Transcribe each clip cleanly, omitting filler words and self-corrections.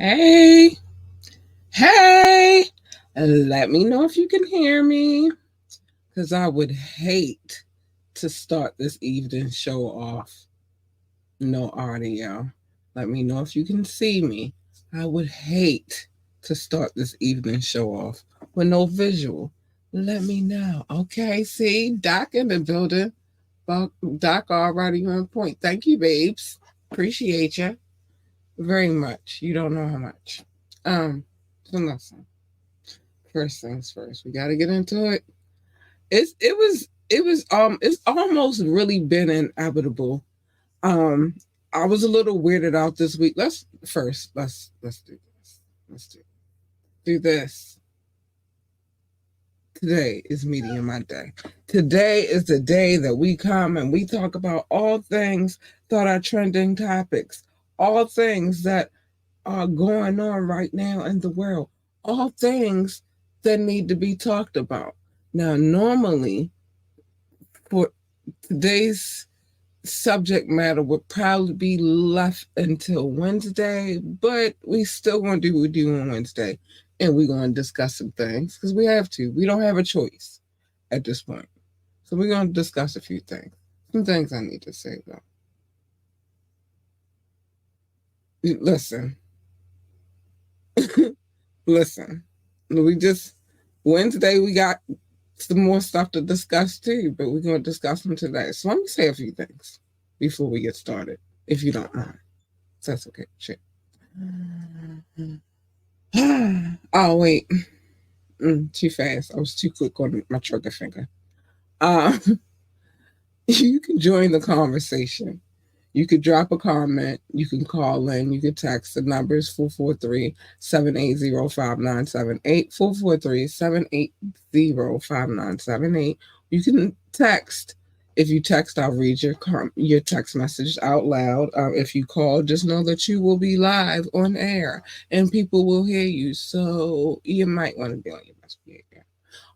Hey, let me know if you can hear me, because I would hate to start this evening show off no audio. Let me know if you can see me. I would hate to start this evening show off with no visual. Let me know. Okay, see, Doc in the building. Doc already on point. Thank you, babes. Appreciate you very much. You don't know how much. So listen. First things first, we got to get into it. It's almost really been inevitable. I was a little weirded out this week. Let's do this. Let's do this. Today is Media Monday. Today is the day that we come and we talk about all things that are trending topics, all things that are going on right now in the world, all things that need to be talked about. Now, normally, for today's subject matter would probably be left until Wednesday, but we still going to do what we do on Wednesday, and we're going to discuss some things because we have to. We don't have a choice at this point. So we're going to discuss a few things. Some things I need to say, though. Listen. Listen. Wednesday, we got some more stuff to discuss too, but we're going to discuss them today. So let me say a few things before we get started, if you don't mind. So that's okay. Shit. Oh, wait. Too fast. I was too quick on my trigger finger. You can join the conversation. You could drop a comment. You can call in. You can text. The number is 443-780-5978. 443-780-5978. You can text. If you text, I'll read your text message out loud. If you call, just know that you will be live on air and people will hear you. So you might want to be on your best behavior.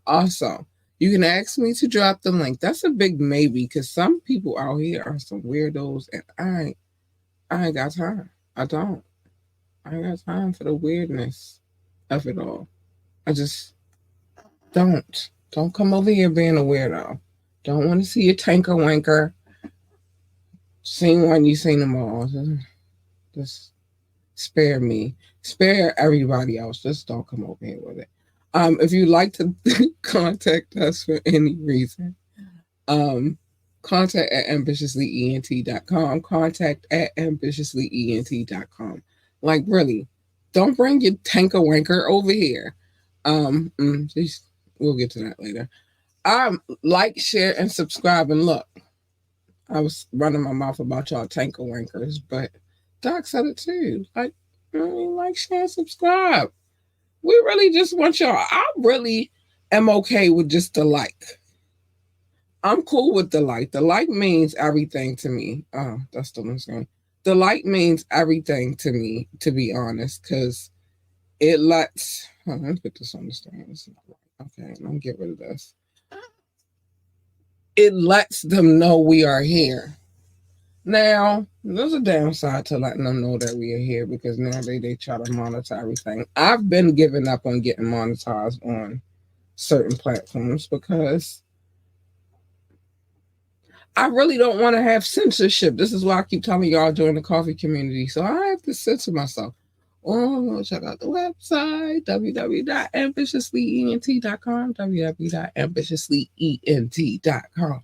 Also, you can ask me to drop the link. That's a big maybe because some people out here are some weirdos, and I ain't got time. I don't. I ain't got time for the weirdness of it all. I just don't. Don't come over here being a weirdo. Don't want to see a tanker wanker. Seen one, you seen them all. Just spare me. Spare everybody else. Just don't come over here with it. If you'd like to contact us for any reason, contact at ambitiouslyent.com. Contact at ambitiouslyent.com. Like, really, don't bring your tanker wanker over here. We'll get to that later. Like, share, and subscribe. And look, I was running my mouth about y'all tanker wankers, but Doc said it too. Like, share, and subscribe. We really just want y'all. I really am okay with just the like. I'm cool with the like. The like means everything to me. Oh, that's the one going. The like means everything to me, to be honest, because it lets. Let me put this on the stand. Okay, let me get rid of this. it lets them know we are here. Now, there's a downside to letting them know that we are here because now they try to monitor everything. I've been giving up on getting monetized on certain platforms because I really don't want to have censorship. This is why I keep telling y'all join the coffee community. So I have to censor myself. Oh, check out the website, www.ambitiouslyent.com, www.ambitiouslyent.com.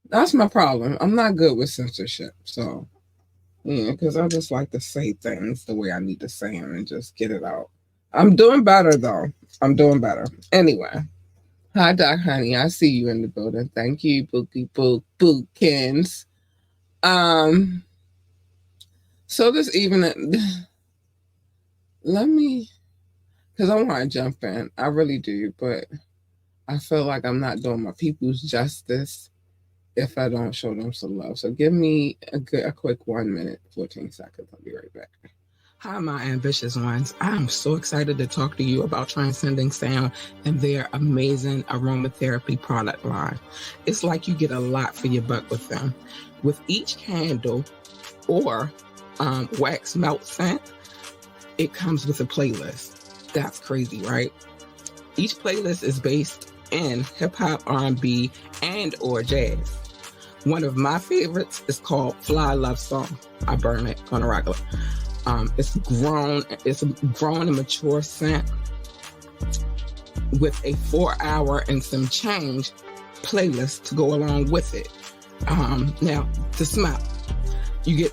That's my problem. I'm not good with censorship. So, yeah, because I just like to say things the way I need to say them and just get it out. I'm doing better, though. I'm doing better. Anyway. Hi, Doc Honey. I see you in the building. Thank you, Bookie Bookins. So this evening, let me, because I want to jump in. I really do, but I feel like I'm not doing my people's justice if I don't show them some love. So give me a quick 1 minute, 14 seconds. I'll be right back. Hi, my ambitious ones. I'm so excited to talk to you about Transcending Sound and their amazing aromatherapy product line. It's like you get a lot for your buck with them. With each candle or wax melt scent, it comes with a playlist. That's crazy, right? Each playlist is based in hip-hop, R&B, and or jazz. One of my favorites is called Fly Love Song. I burn it on a regular. It's a grown and mature scent with a 4-hour and some change playlist to go along with it. Now, the smell. You get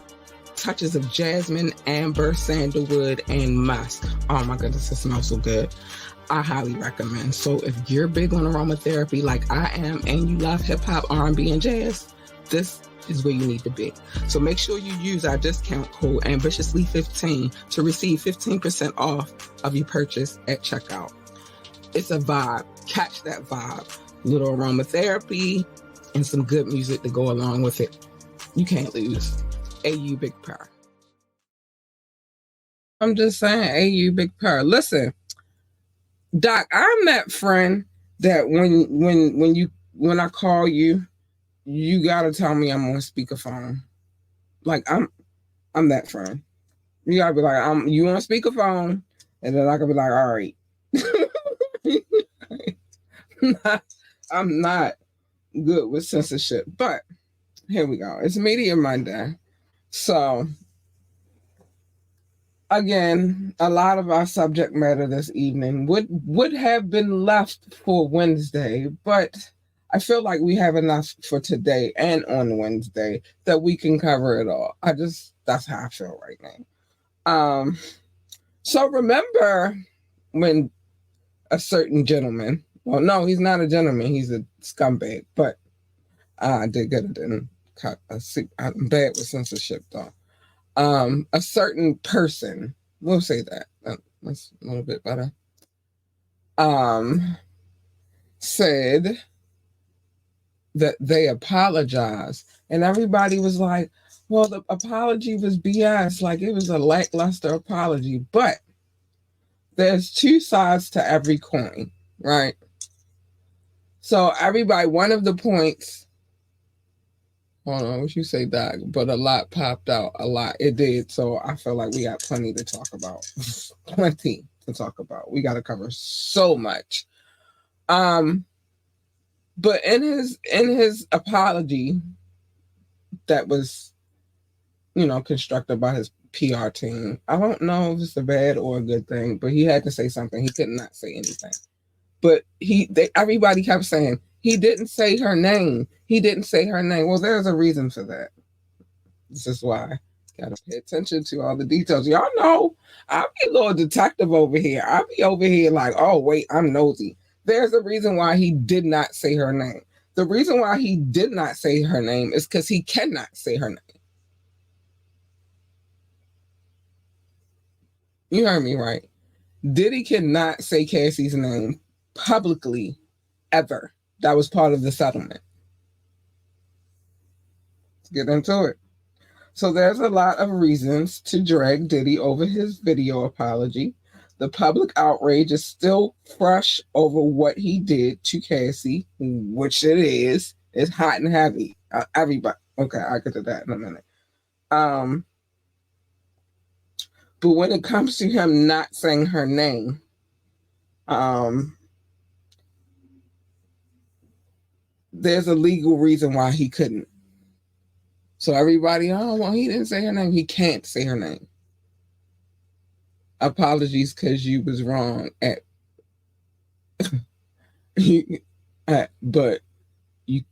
touches of jasmine, amber, sandalwood, and musk. Oh my goodness, it smells so good. I highly recommend. So if you're big on aromatherapy like I am and you love hip hop, R&B, and jazz, this is where you need to be. So make sure you use our discount code ambitiously15 to receive 15% off of your purchase at checkout. It's a vibe. Catch that vibe. Little aromatherapy and some good music to go along with it. You can't lose. AU Big Purr. I'm just saying, AU Big Purr. Listen, Doc, I'm that friend that when I call you, you gotta tell me I'm on speakerphone. Like I'm that friend. You gotta be like, you on speakerphone, and then I can be like, all right. I'm not good with censorship, but here we go. It's Media Monday. So again, a lot of our subject matter this evening would have been left for Wednesday, but I feel like we have enough for today and on Wednesday that we can cover it all. That's how I feel right now. So remember when a certain gentleman, well, no, he's not a gentleman, he's a scumbag, but I did get it in cut. I'm bad with censorship though. A certain person, we'll say that. That's a little bit better. Said that they apologized, and everybody was like, well, the apology was BS, like it was a lackluster apology. But there's two sides to every coin, right? So everybody, one of the points, hold on, what you say, Doc? But a lot popped out, a lot. It did. So I feel like we got plenty to talk about. Plenty to talk about. We got to cover so much. But in his apology that was, constructed by his PR team, I don't know if it's a bad or a good thing, but he had to say something. He could not say anything. But everybody kept saying, he didn't say her name. He didn't say her name. Well, there's a reason for that. This is why you gotta pay attention to all the details. Y'all know, I'll be a little detective over here. I'll be over here like, oh, wait, I'm nosy. There's a reason why he did not say her name. The reason why he did not say her name is because he cannot say her name. You heard me right. Diddy cannot say Cassie's name publicly ever. That was part of the settlement. Let's get into it. So there's a lot of reasons to drag Diddy over his video apology. The public outrage is still fresh over what he did to Cassie, which it is. It's hot and heavy. Everybody. Okay, I'll get to that in a minute. Um, but when it comes to him not saying her name, um, there's a legal reason why he couldn't. So everybody, oh, well, he didn't say her name. He can't say her name. Apologies because you was wrong but you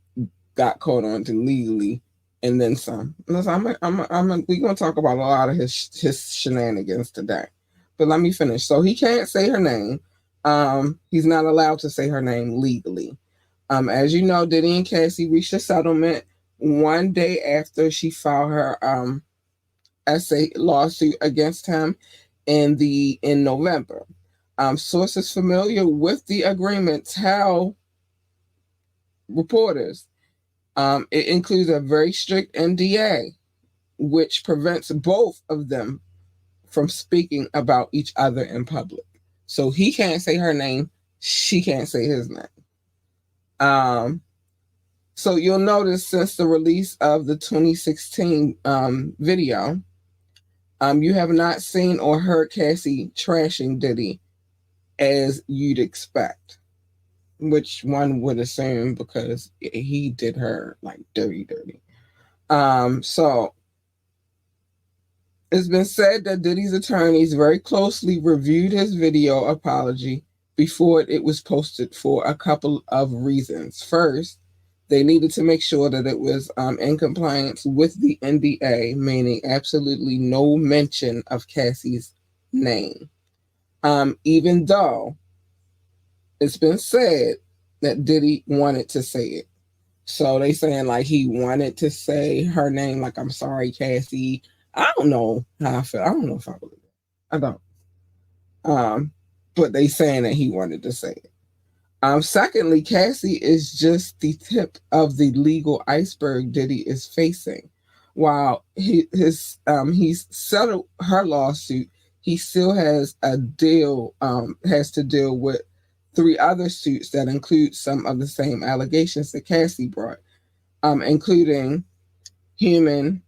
got caught on to legally and then some. We're gonna talk about a lot of his shenanigans today, but let me finish. So he can't say her name. He's not allowed to say her name legally. As you know, Diddy and Cassie reached a settlement one day after she filed her essay lawsuit against him in November. Sources familiar with the agreement tell reporters it includes a very strict NDA, which prevents both of them from speaking about each other in public. So he can't say her name, she can't say his name. So you'll notice since the release of the 2016 video, you have not seen or heard Cassie trashing Diddy as you'd expect, which one would assume because he did her like dirty. So it's been said that Diddy's attorneys very closely reviewed his video apology before it was posted for a couple of reasons. First, they needed to make sure that it was in compliance with the NDA, meaning absolutely no mention of Cassie's name. Even though it's been said that Diddy wanted to say it. So they saying like he wanted to say her name, like, I'm sorry, Cassie. I don't know how I feel. I don't know if I believe it. I don't. But they saying that he wanted to say it. Secondly, Cassie is just the tip of the legal iceberg Diddy is facing. While he's settled her lawsuit, he still has to deal with 3 other suits that include some of the same allegations that Cassie brought, including human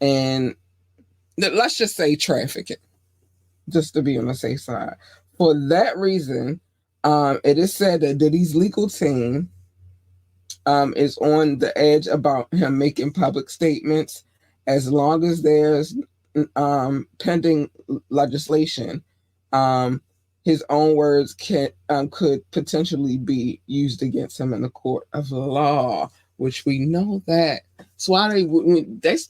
and let's just say trafficking, just to be on the safe side. For that reason, it is said that Diddy's legal team is on the edge about him making public statements as long as there's pending legislation. His own words could potentially be used against him in the court of law, which we know that. That's why that's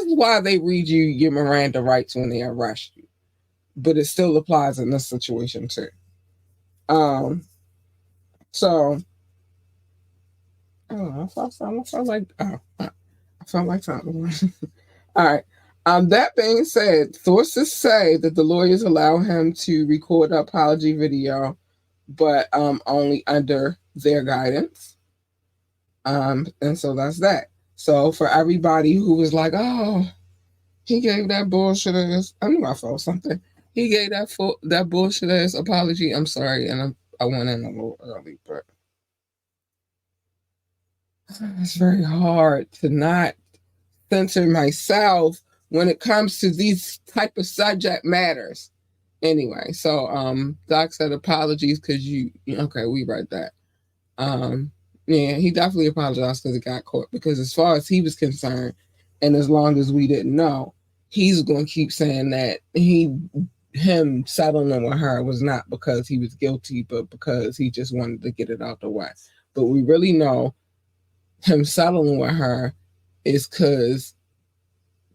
why they read you your Miranda rights when they arrest you. But it still applies in this situation too. So I don't know. I felt like something. All right. That being said, sources say that the lawyers allow him to record the apology video, but only under their guidance. And so that's that. So for everybody who was like, oh, he gave that bullshit ass, I knew I felt something. He gave that bullshit ass apology. I'm sorry, and I went in a little early, but it's very hard to not censor myself when it comes to these type of subject matters. Anyway, so Doc said apologies because okay, we read that. Yeah, he definitely apologized because it got caught, because as far as he was concerned, and as long as we didn't know, he's going to keep saying that him settling with her was not because he was guilty, but because he just wanted to get it out the way. But we really know him settling with her is because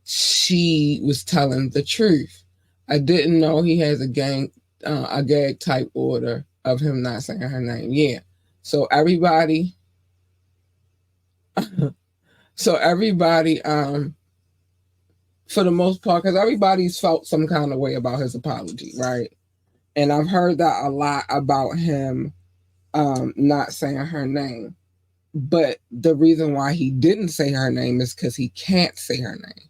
she was telling the truth. I didn't know he has a gag type order of him not saying her name. Yeah. So everybody, for the most part, because everybody's felt some kind of way about his apology, right? And I've heard that a lot about him not saying her name. But the reason why he didn't say her name is because he can't say her name.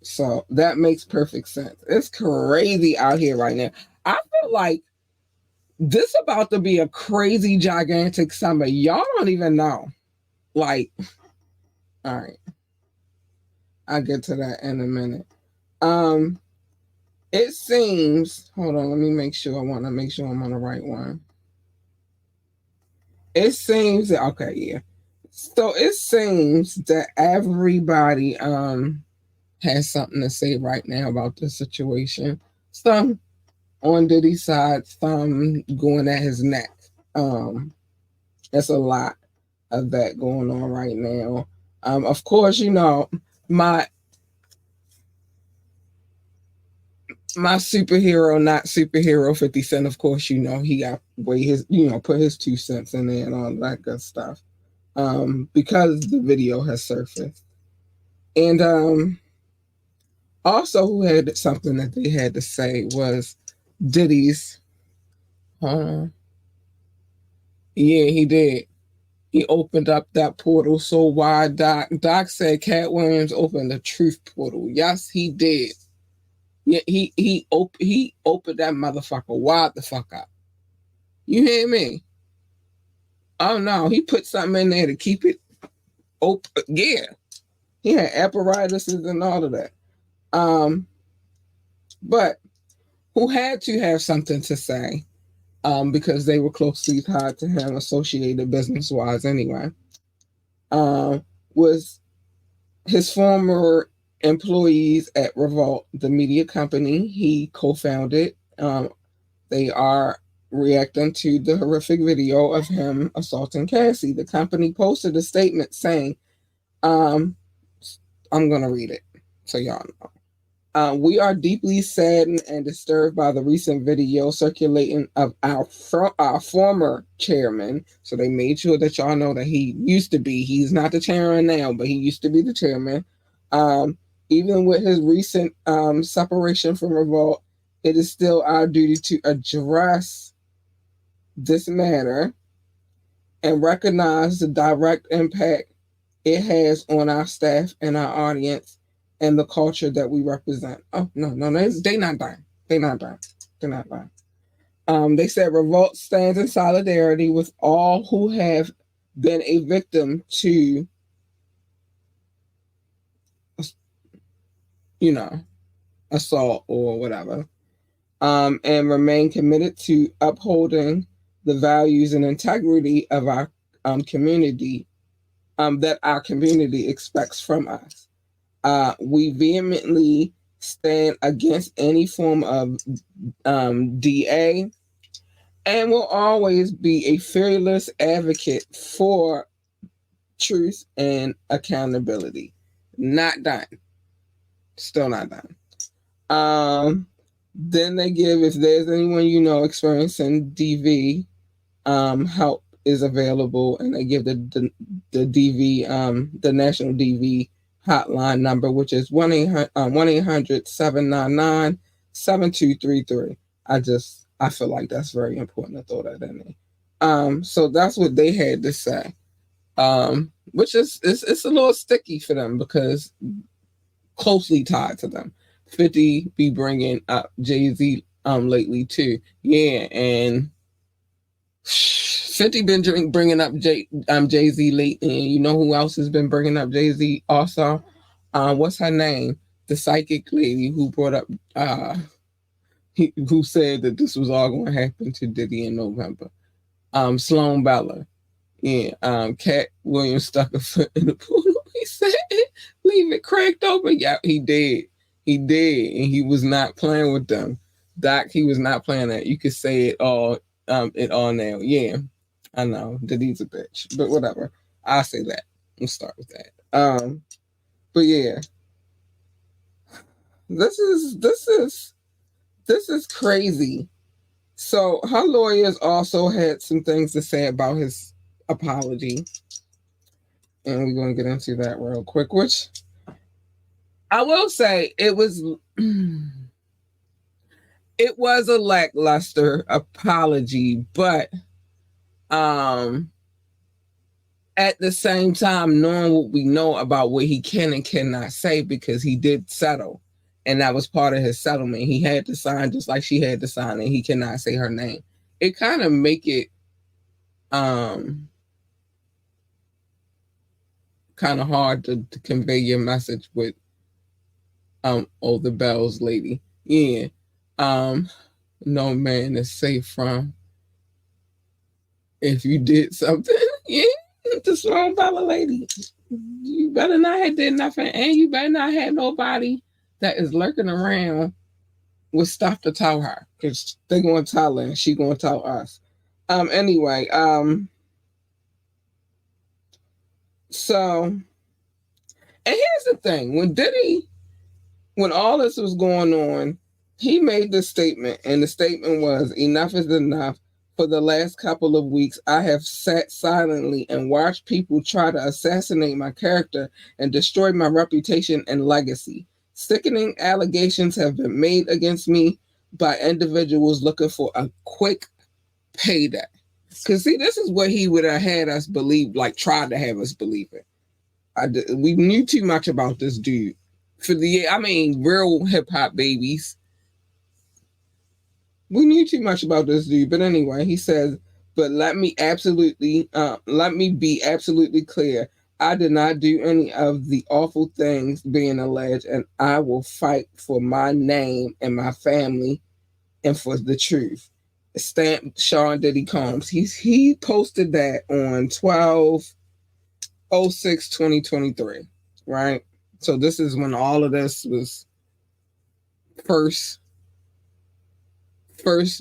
So that makes perfect sense. It's crazy out here right now. I feel like this about to be a crazy, gigantic summer. Y'all don't even know. Like, all right, I'll get to that in a minute. Um, it seems. Hold on, let me make sure. I want to make sure I'm on the right one. It seems that okay, yeah. So it seems that everybody has something to say right now about this situation. Some on Diddy's side, some going at his neck. It's a lot of that going on right now. Of course, you know, my my superhero, not superhero 50 Cent, of course, you know, he got way his, you know, put his 2 cents in there and all that good stuff. Because the video has surfaced. And also who had something that they had to say was Diddy's yeah, he did. He opened up that portal so wide. Doc said Cat Williams opened the truth portal. Yes, he did. Yeah, he opened that motherfucker wide the fuck up. You hear me? Oh no, he put something in there to keep it open. Yeah, he had apparatuses and all of that. But who had to have something to say? Because they were closely tied to him, associated business wise anyway. Was his former employees at Revolt, the media company he co-founded. They are reacting to the horrific video of him assaulting Cassie. The company posted a statement saying, um, I'm going to read it so y'all know. We are deeply saddened and disturbed by the recent video circulating of our former chairman. So they made sure that y'all know that he used to be. He's not the chairman now, but he used to be the chairman. Even with his recent separation from Revolt, it is still our duty to address this matter and recognize the direct impact it has on our staff and our audience and the culture that we represent. Oh, no, they not done. They not done. They're not done. They said Revolt stands in solidarity with all who have been a victim to, you know, assault or whatever, and remain committed to upholding the values and integrity of our community that our community expects from us. We vehemently stand against any form of DA and will always be a fearless advocate for truth and accountability. Not done. Still not done. Then they give, if there's anyone you know experiencing DV, help is available, and they give the DV, the National DV hotline number, which is 1-800-799-7233. I feel like that's very important to throw that in there. So that's what they had to say. Which is it's a little sticky for them because closely tied to them. 50 be bringing up Jay-Z lately too. Yeah, and 50 been bringing up Jay-Z lately, and you know who else has been bringing up Jay-Z also? What's her name? The psychic lady who brought up who said that this was all going to happen to Diddy in November. Sloan Bella. Yeah, Cat Williams stuck a foot in the pool. He said, leave it cracked open. Yeah, he did. He did. And he was not playing with them. Doc, he was not playing that. You could say it all now. Yeah, I know. Diddy's a bitch. But whatever. I'll say that. We'll start with that. But yeah. This is crazy. So her lawyers also had some things to say about his apology. And we're going to get into that real quick, which I will say it was a lackluster apology, but at the same time, knowing what we know about what he can and cannot say, because he did settle, and that was part of his settlement. He had to sign just like she had to sign, and he cannot say her name. It kind of make it kind of hard to convey your message with oh, the bells lady. Yeah. No man is safe from if you did something. Yeah, the strong bella lady. You better not have did nothing, and you better not have nobody that is lurking around with stuff to tell her, because they're going to tell her and she going to tell us. Anyway, so, and here's the thing: when all this was going on, he made this statement, and the statement was, "Enough is enough. For the last couple of weeks, I have sat silently and watched people try to assassinate my character and destroy my reputation and legacy. Sickening allegations have been made against me by individuals looking for a quick payday." Because, see, this is what he would have had us believe, like tried to have us believe it. We knew too much about this dude. Real hip hop babies. We knew too much about this dude. But anyway, he says, but let me be absolutely clear. I did not do any of the awful things being alleged, and I will fight for my name and my family and for the truth. Stamped Sean Diddy Combs. He posted that on 12/06/2023, right? So this is when all of this was first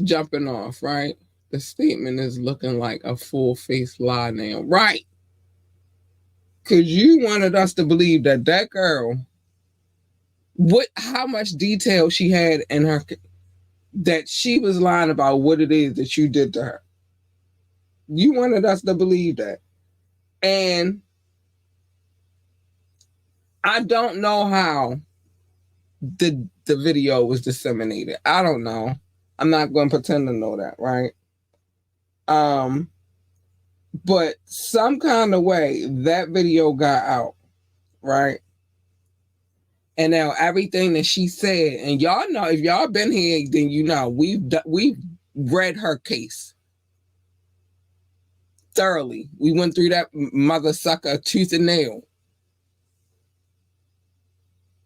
jumping off, right? The statement is looking like a full-faced lie now, right? Because you wanted us to believe that girl, how much detail she had in her, that she was lying about what it is that you did to her. You wanted us to believe that. And I don't know how the video was disseminated. I don't know. I'm not going to pretend to know that, right? But some kind of way that video got out, right? And now everything that she said, and y'all know, if y'all been here, then you know we've read her case thoroughly. We went through that mother sucker tooth and nail.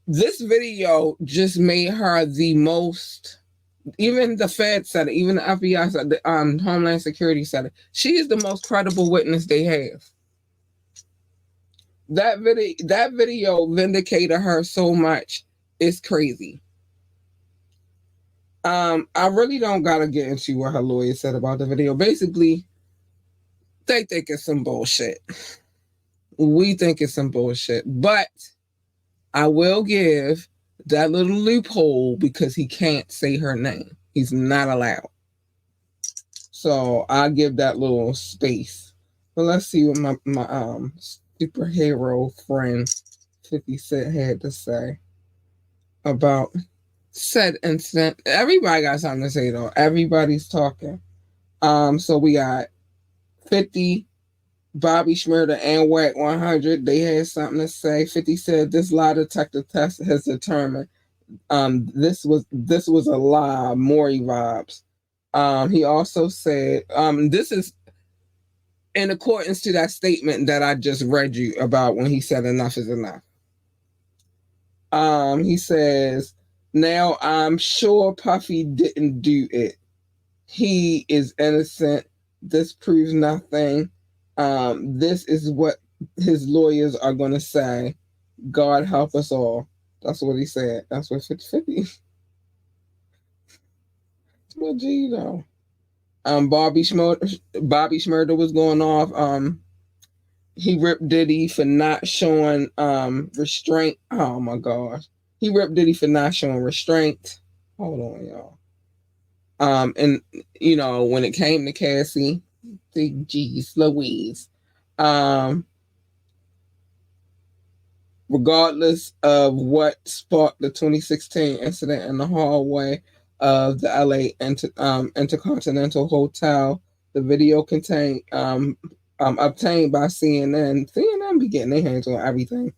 This video just made her the most. Even the Fed said it. Even the FBI said it. Homeland Security said it. She is the most credible witness they have. That video vindicated her so much. It's crazy. I really don't gotta get into what her lawyer said about the video. Basically, they think it's some bullshit. We think it's some bullshit. But I will give that little loophole because he can't say her name. He's not allowed. So I'll give that little space. But let's see what my superhero friend 50 Cent had to say about said incident. Everybody got something to say though. Everybody's talking. So we got 50, Bobby Shmurda, and Wack 100. They had something to say. 50 said this lie detector test has determined this was a lie. Maury vibes. He also said this is in accordance to that statement that I just read you about when he said enough is enough. He says, now I'm sure Puffy didn't do it. He is innocent. This proves nothing. This is what his lawyers are going to say. God help us all. That's what he said. That's what 50. Well, gee, though. Bobby Shmurda was going off. He ripped Diddy for not showing restraint. Oh my gosh. He ripped Diddy for not showing restraint. Hold on, y'all. And you know, when it came to Cassie, geez Louise. Regardless of what sparked the 2016 incident in the hallway of the LA Intercontinental Hotel, the video contained obtained by CNN. CNN be getting their hands on everything.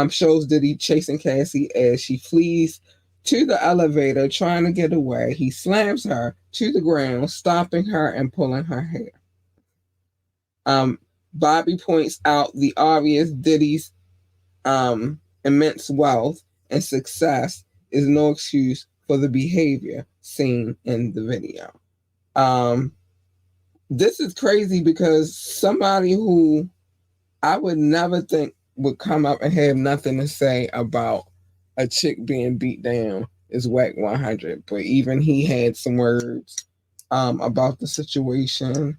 Shows Diddy chasing Cassie as she flees to the elevator trying to get away. He slams her to the ground, stomping her and pulling her hair. Um, Bobby points out the obvious: Diddy's immense wealth and success is no excuse for the behavior seen in the video. This is crazy because somebody who I would never think would come up and have nothing to say about a chick being beat down is Wack 100. But even he had some words about the situation.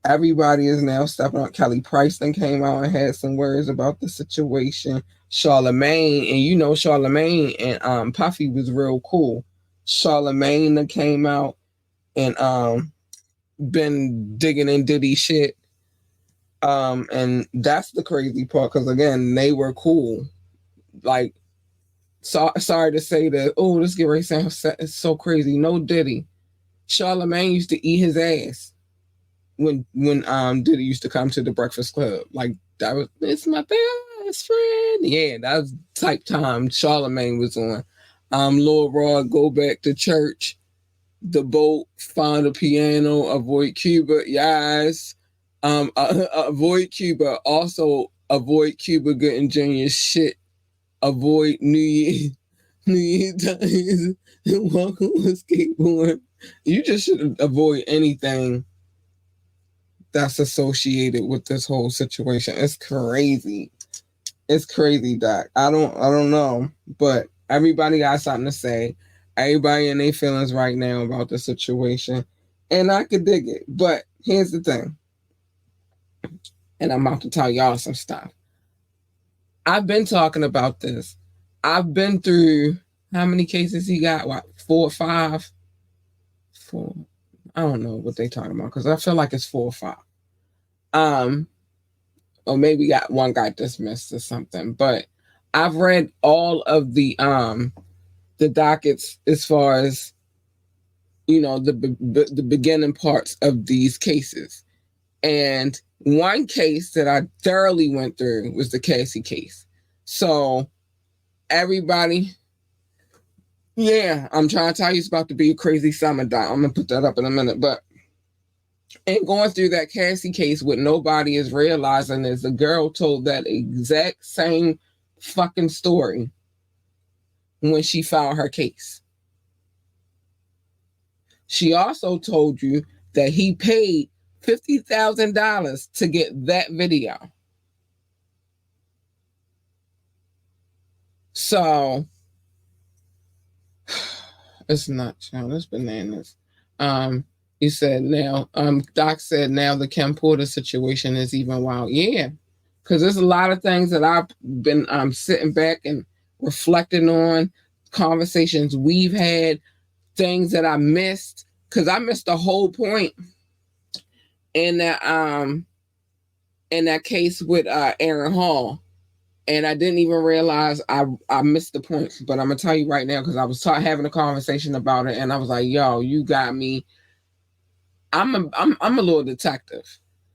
Everybody is now stepping up. Kelly Preston came out and had some words about the situation. Charlemagne, and you know Charlemagne and Puffy was real cool. Charlemagne came out and been digging in Diddy shit. And that's the crazy part, because again, they were cool. Like, sorry to say that, oh, this get ready to sound so crazy. No Diddy. Charlemagne used to eat his ass when Diddy used to come to the Breakfast Club. Like, that was, it's my best friend. Yeah, that was type time Charlemagne was on. Lord Rod, go back to church. The boat, find a piano, avoid Cuba. Yes. Avoid Cuba. Also avoid Cuba getting Junior shit. Avoid New Year times and walk on a skateboard. You just should avoid anything that's associated with this whole situation. It's crazy. It's crazy, Doc. I don't know, but everybody got something to say. Everybody in their feelings right now about the situation, and I could dig it. But here's the thing, and I'm about to tell y'all some stuff. I've been talking about this. I've been through how many cases he got? What, 4 or 5? 4. I don't know what they talking about because I feel like it's 4 or 5. Or maybe one got dismissed or something. But I've read all of the dockets as far as, you know, the beginning parts of these cases. And one case that I thoroughly went through was the Cassie case. So everybody, yeah, I'm trying to tell you it's about to be a crazy summer, Doc. I'm going to put that up in a minute. But in going through that Cassie case, what nobody is realizing is the girl told that exact same fucking story when she filed her case. She also told you that he paid $50,000 to get that video. So it's nuts, y'all. It's bananas. You said now, Doc said now the Kim Porter situation is even wild. Yeah, because there's a lot of things that I've been sitting back and reflecting on, conversations we've had, things that I missed, because I missed the whole point in that case with Aaron Hall, and I didn't even realize I missed the point. But I'm gonna tell you right now, because I was having a conversation about it, and I was like, "Yo, you got me." I'm a little detective,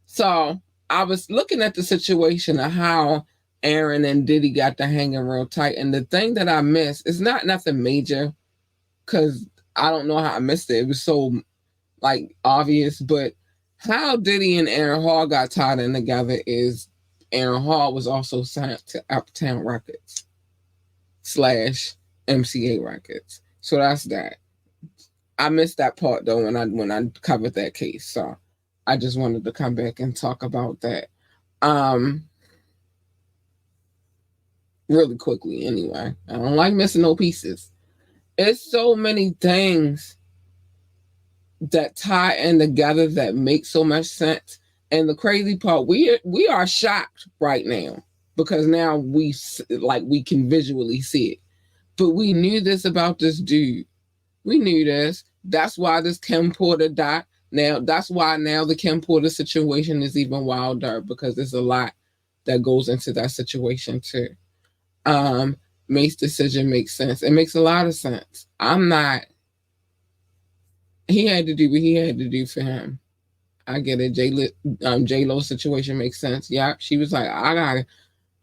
so I was looking at the situation of how Aaron and Diddy got to hanging real tight, and the thing that I missed is not nothing major, because I don't know how I missed it. It was so like obvious, but how Diddy and Aaron Hall got tied in together is Aaron Hall was also signed to Uptown Records / MCA Records, so that's that. I missed that part though when I covered that case, so I just wanted to come back and talk about that really quickly. Anyway, I don't like missing no pieces. It's so many things that tie in together that make so much sense. And the crazy part, we are shocked right now because now we can visually see it. But we knew this about this dude. We knew this. That's why this Kim Porter doc. Now, that's why now the Kim Porter situation is even wilder, because there's a lot that goes into that situation too. Mace's decision makes sense. It makes a lot of sense. He had to do what he had to do for him. I get it. J-Lo situation makes sense. Yeah, she was like, I gotta,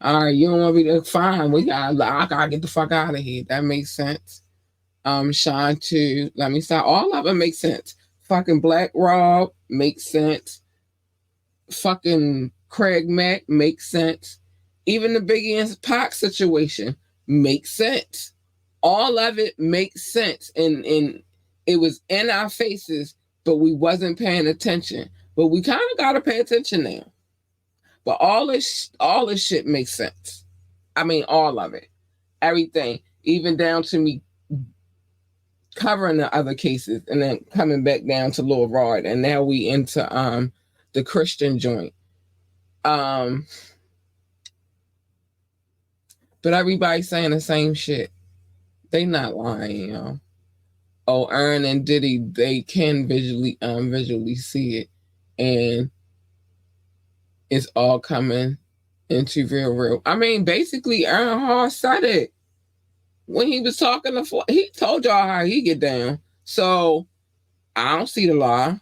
all right, you don't want me to, fine, I gotta get the fuck out of here. That makes sense. Sean too. Let me stop. All of it makes sense. Fucking Black Rob makes sense. Fucking Craig Mack makes sense. Even the Biggie and Pac situation makes sense. All of it makes sense, and it was in our faces, but we wasn't paying attention. But we kind of gotta pay attention now. But all this shit makes sense. I mean, all of it, everything, even down to me covering the other cases and then coming back down to Lil Rod, and now we into the Christian joint. But everybody's saying the same shit. They not lying, y'all. Oh, Aaron and Diddy, they can visually see it, and it's all coming into real. I mean, basically, Aaron Hall said it when he was talking to. He told y'all how he get down, so I don't see the lie.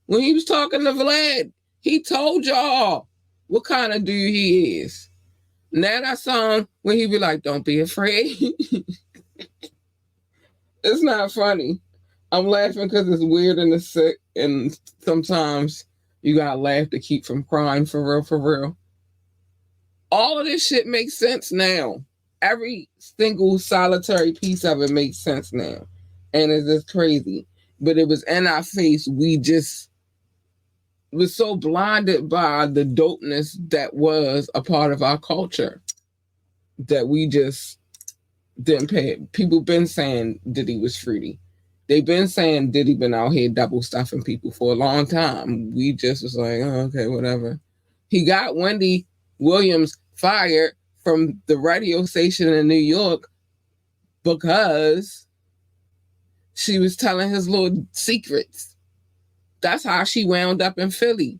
When he was talking to Vlad, he told y'all what kind of dude he is. Now that song when he be like, "Don't be afraid." It's not funny. I'm laughing because it's weird and it's sick, and sometimes you gotta laugh to keep from crying, for real. All of this shit makes sense now. Every single solitary piece of it makes sense now. And it's just crazy. But it was in our face. We just was so blinded by the dopeness that was a part of our culture that we just didn't pay it. People been saying Diddy was fruity. They've been saying Diddy been out here double stuffing people for a long time. We just was like, oh, okay, whatever. He got Wendy Williams fired from the radio station in New York because she was telling his little secrets. That's how she wound up in Philly.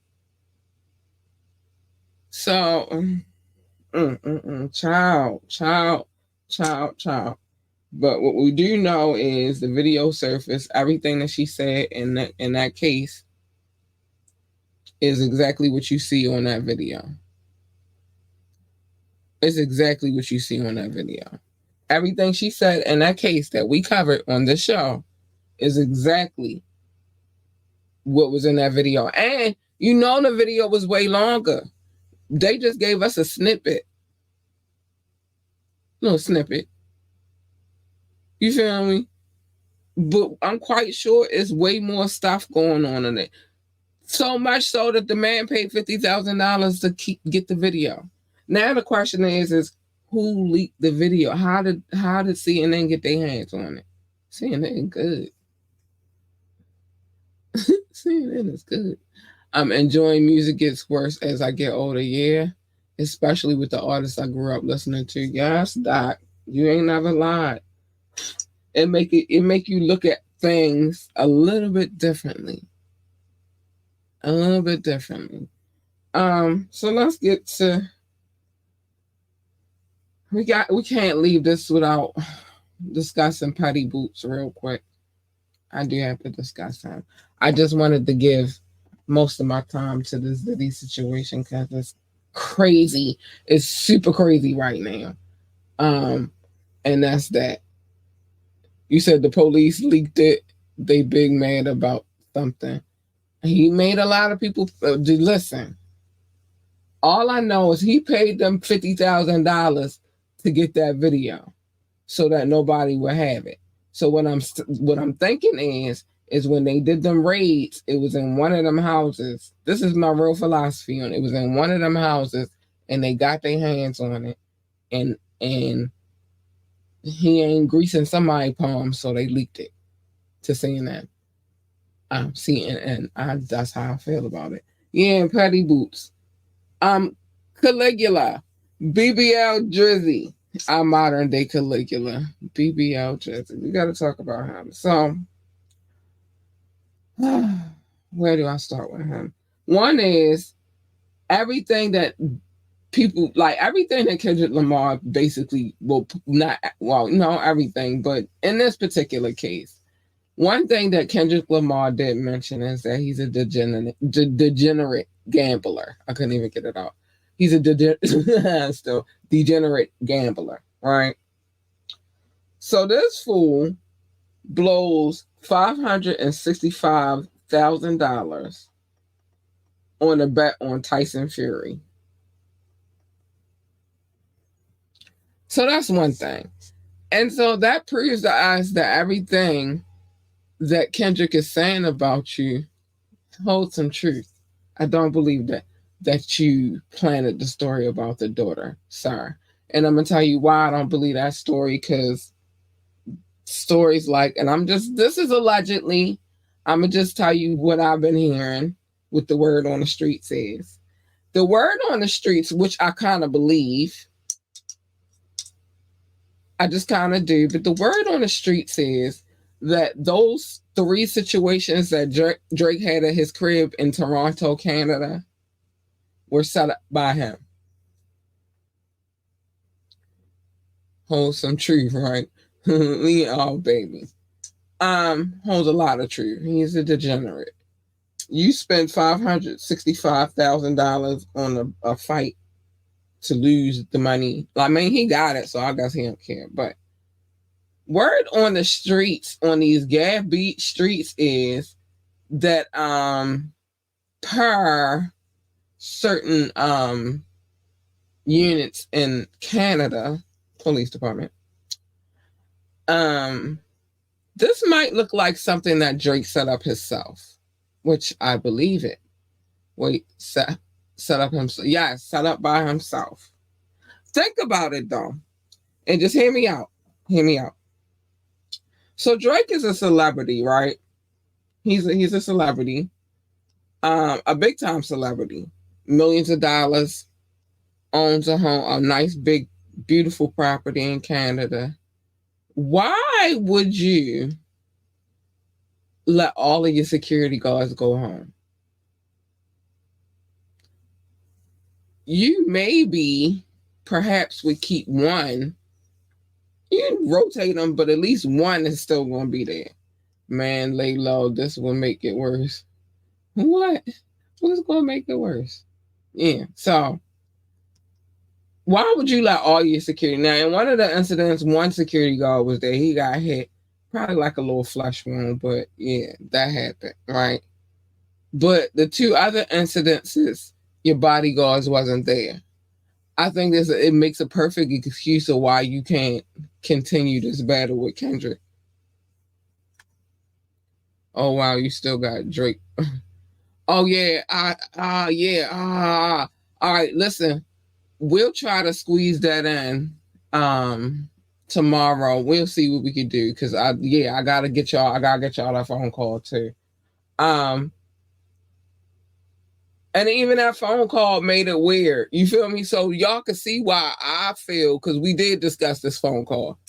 So, child. But what we do know is the video surfaced. Everything that she said in that case is exactly what you see on that video. It's exactly what you see on that video. Everything she said in that case that we covered on this show is exactly what was in that video. And you know the video was way longer. They just gave us a snippet. Little snippet. You feel me? But I'm quite sure it's way more stuff going on in it. So much so that the man paid $50,000 to get the video. Now the question is who leaked the video? How did CNN get their hands on it? CNN good. CNN is good. I'm enjoying music gets worse as I get older, yeah. Especially with the artists I grew up listening to. Yes, Doc, you ain't never lied. It make you look at things a little bit differently. So let's get to we can't leave this without discussing Petty Boots real quick. I do have to discuss him. I just wanted to give most of my time to this Diddy situation because it's crazy. It's super crazy right now. And that's that. You said the police leaked it. They big mad about something. He made a lot of people listen. All I know is he paid them $50,000 to get that video, so that nobody would have it. So what I'm thinking is when they did them raids, it was in one of them houses. This is my real philosophy on it. It was in one of them houses, and they got their hands on it, and he ain't greasing somebody's palm, so they leaked it to CNN. That's how I feel about it. Yeah, Petty Boots. Caligula. BBL Drizzy. Our modern day Caligula. BBL Drizzy. We got to talk about him. So, where do I start with him? One is everything that people like, everything that Kendrick Lamar basically everything, but in this particular case, One thing that Kendrick Lamar did mention is that he's a degenerate gambler. I couldn't even get it out. He's a still degenerate gambler, right? So this fool blows $565,000 on a bet on Tyson Fury. So that's one thing. And so that proves to us that everything that Kendrick is saying about you holds some truth. I don't believe that you planted the story about the daughter, sir. And I'm gonna tell you why I don't believe that story, because stories like, and this is allegedly, I'm gonna just tell you what I've been hearing, what the word on the streets is. The word on the streets, which I kind of believe, I just kind of do, but the word on the streets is that those 3 situations that Drake had at his crib in Toronto, Canada, were set up by him. Holds some truth, right? Oh, baby. Holds a lot of truth. He's a degenerate. You spent $565,000 on a fight to lose the money. I mean, he got it, so I guess he don't care. But word on the streets, on these GAB beat streets, is that per certain units in Canada police department, this might look like something that Drake set up himself, which I believe it. Wait, set up himself? Yeah, set up by himself. Think about it though, and just hear me out. Hear me out. So Drake is a celebrity, right? He's a celebrity, a big time celebrity, millions of dollars, owns a home, a nice big beautiful property in Canada. Why would you let all of your security guards go home? You maybe perhaps would keep one. You rotate them, but at least one is still going to be there. Man, lay low. This will make it worse. What? What's going to make it worse? Yeah. So why would you let all your security? Now, in one of the incidents, one security guard was there. He got hit. Probably like a little flesh wound, but yeah, that happened, right? But the 2 other incidences, your bodyguards wasn't there. I think it makes a perfect excuse of why you can't continue this battle with Kendrick. Oh wow, you still got Drake. Oh yeah, all right, listen. We'll try to squeeze that in tomorrow. We'll see what we can do, because I gotta get y'all that phone call too. And even that phone call made it weird. You feel me? So y'all can see why I feel, because we did discuss this phone call,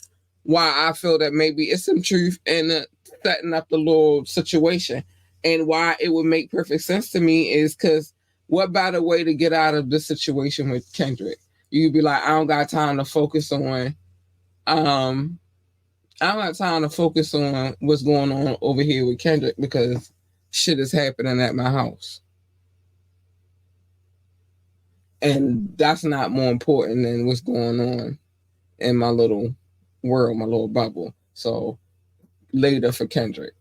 why I feel that maybe it's some truth in setting up the little situation. And why it would make perfect sense to me is because what better way to get out of this situation with Kendrick? You'd be like, I don't got time to focus on what's going on over here with Kendrick, because shit is happening at my house. And that's not more important than what's going on in my little world, my little bubble. So later for Kendrick.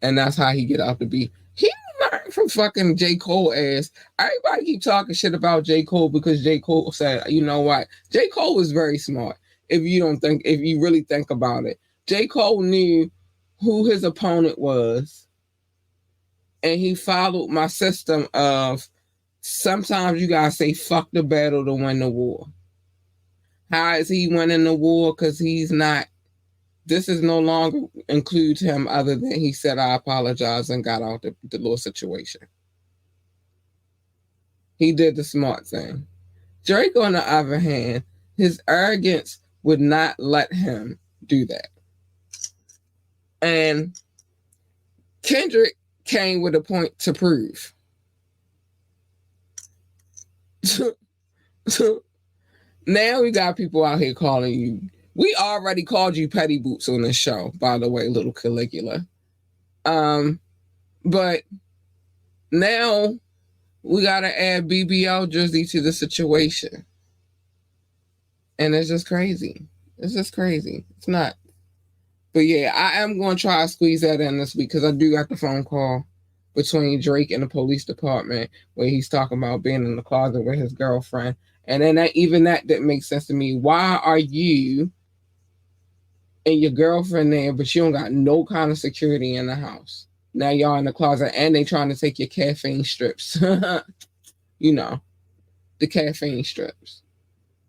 And that's how he get out to be. He learned from fucking J. Cole ass. Everybody keep talking shit about J. Cole because J. Cole said, you know what? J. Cole was very smart. If you really think about it. J. Cole knew who his opponent was. And he followed my system of, sometimes you gotta say fuck the battle to win the war. How is he winning the war? Because he's not. This is no longer includes him, other than he said I apologize and got out the little situation. He did the smart thing. Drake, on the other hand, his arrogance would not let him do that. And Kendrick came with a point to prove. Now we got people out here calling you We already called you Petty Boots on this show, by the way, little Caligula. But now we gotta add BBL Jersey to the situation. And it's just crazy. It's just crazy. It's not. But yeah, I am going to try to squeeze that in this week because I do got the phone call between Drake and the police department where he's talking about being in the closet with his girlfriend. And then even that didn't make sense to me. Why are you and your girlfriend there, but you don't got no kind of security in the house? Now y'all in the closet and they trying to take your caffeine strips. You know, the caffeine strips.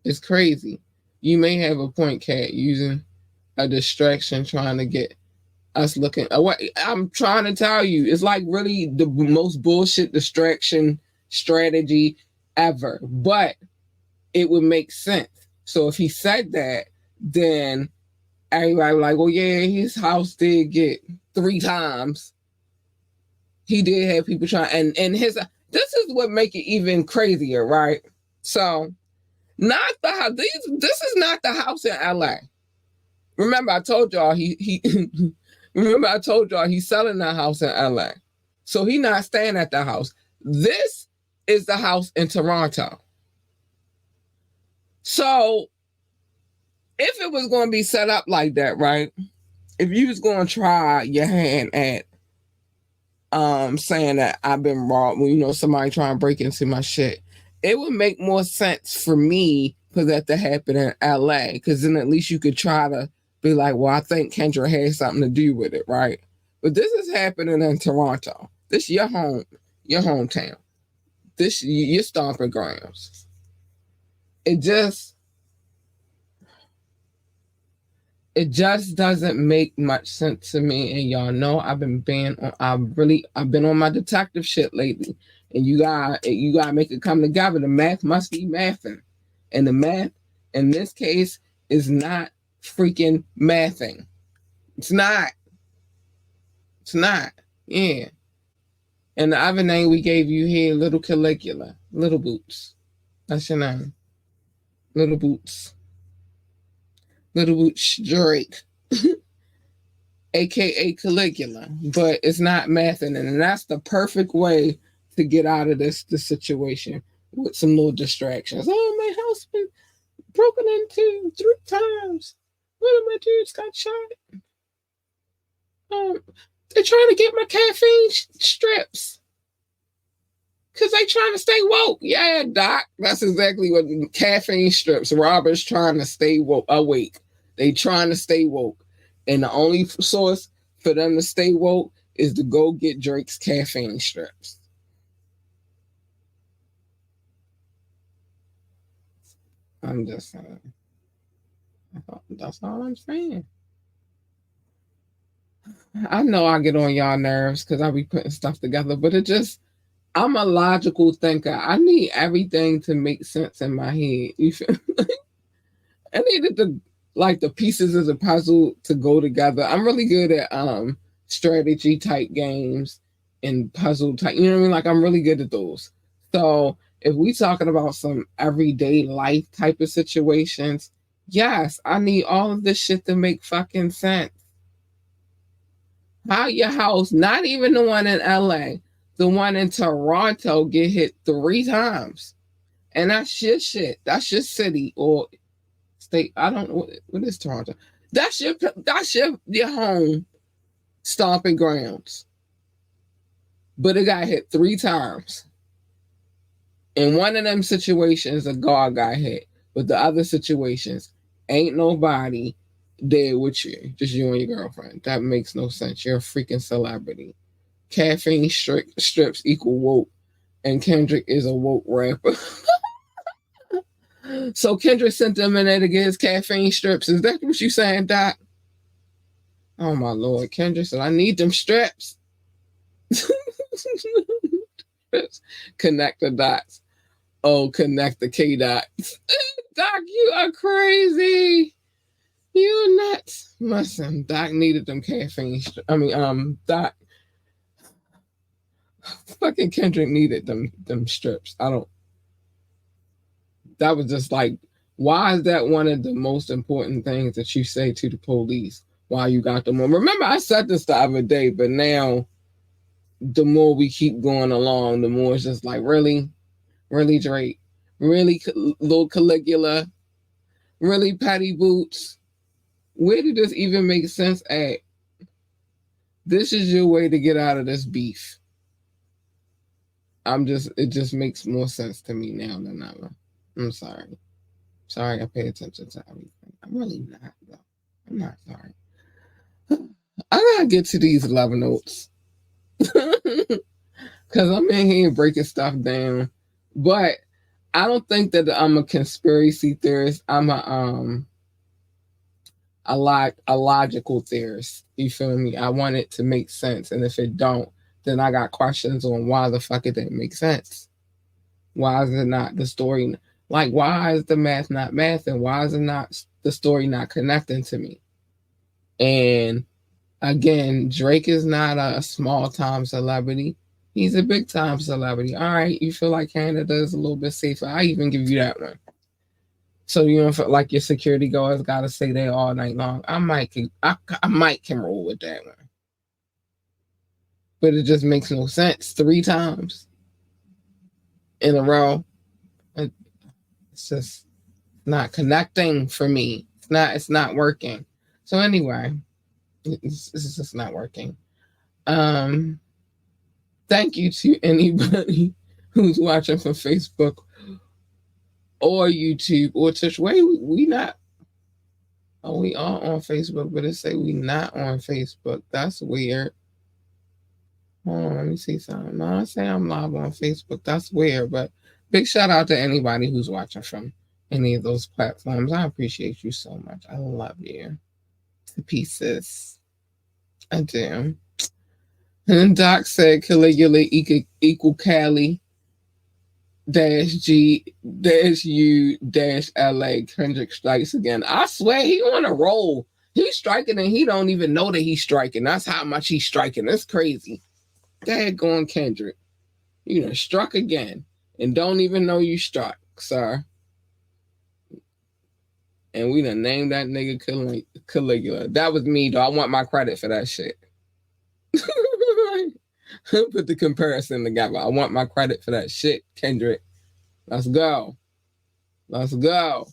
It's crazy. You may have a point, Kat, using a distraction trying to get us looking. I'm trying to tell you, it's like really the most bullshit distraction strategy ever. But it would make sense. So if he said that, then everybody like, well, yeah, his house did get 3 times. He did have people trying, and his. This is what make it even crazier, right? So, not the house. This is not the house in LA. Remember, I told y'all remember, I told y'all he's selling that house in LA. So he's not staying at the house. This is the house in Toronto. So if it was going to be set up like that, right? If you was going to try your hand at saying that I've been robbed, somebody trying to break into my shit, it would make more sense for me for that to happen in LA, because then at least you could try to be like, well, I think Kendra had something to do with it, right? But this is happening in Toronto. This is your hometown. This your stomping grounds. It just doesn't make much sense to me. And y'all know I've been on my detective shit lately. And you gotta make it come together. The math must be mathing. And the math in this case is not freaking mathing. It's not. Yeah. And the other name we gave you here, Little Caligula. Little Boots. That's your name. Little Boots. Little Boots Drake. AKA Caligula. But it's not mathing. And that's the perfect way to get out of this situation with some little distractions. Oh, my house been broken into 3 times. One of my dudes got shot. They're trying to get my caffeine strips because they trying to stay woke. Yeah, Doc, that's exactly what caffeine strips. Robbers trying to stay awake. They trying to stay woke, and the only source for them to stay woke is to go get Drake's caffeine strips. I'm just saying. That's all I'm saying. I know I get on y'all nerves because I be putting stuff together, but I'm a logical thinker. I need everything to make sense in my head. You feel me? I needed the pieces of the puzzle to go together. I'm really good at strategy type games and puzzle type. You know what I mean? Like I'm really good at those. So if we talking about some everyday life type of situations, yes, I need all of this shit to make fucking sense. How your house, not even the one in LA, the one in Toronto get hit 3 times. And that's your shit. That's your city or state. I don't know what is Toronto. That's your home stomping grounds. But it got hit 3 times. In one of them situations, a guard got hit. But the other situations, ain't nobody there with you. Just you and your girlfriend. That makes no sense. You're a freaking celebrity. Caffeine strips equal woke. And Kendrick is a woke rapper. So Kendrick sent them in there to get his caffeine strips. Is that what you saying, Doc? Oh my Lord. Kendrick said, I need them strips. Connect the dots. Oh, connect the K dots. Doc, you are crazy. You're nuts. Listen, Doc needed them caffeine strips. Doc. Fucking Kendrick needed them strips. That was just like Why is that one of the most important things that you say to the police while you got them on? Remember, I said this the other day, but now the more we keep going along, the more it's just like, really, really, Drake, really, little Caligula, really, Patty Boots. Where did this even make sense at? This is your way to get out of this beef. It just makes more sense to me now than ever. I'm sorry. Sorry, I pay attention to everything. I'm really not, though. I'm not sorry. I gotta get to these love notes. Because I'm in here breaking stuff down. But I don't think that I'm a conspiracy theorist. I'm a logical theorist. You feel me? I want it to make sense. And if it don't, then I got questions on why the fuck it didn't make sense. Why is it not the story? Like, why is the math not math? And why is it not the story not connecting to me? And again, Drake is not a small time celebrity. He's a big time celebrity. All right, you feel like Canada is a little bit safer. I even give you that one. So you don't feel like your security guards got to stay there all night long. I might can roll with that one. But it just makes no sense. 3 times in a row. It's just not connecting for me. It's not working. So anyway, it's just not working. Thank you to anybody who's watching from Facebook or YouTube or Twitch. Wait, we not. Oh, we are on Facebook, but it say we not on Facebook. That's weird. Hold on, let me see something. No, I say I'm live on Facebook. That's weird, but big shout out to anybody who's watching from any of those platforms. I appreciate you so much. I love you to pieces. I do. And Doc said Caligula equal Cali -G -U -LA. Kendrick strikes again. I swear he on a roll. He's striking and he don't even know that he's striking. That's how much he's striking. That's crazy. Daggone Kendrick. You done struck again and don't even know you struck, sir. And we done named that nigga Caligula. That was me, though. I want my credit for that shit. Put the comparison together. I want my credit for that shit, Kendrick. Let's go. Let's go.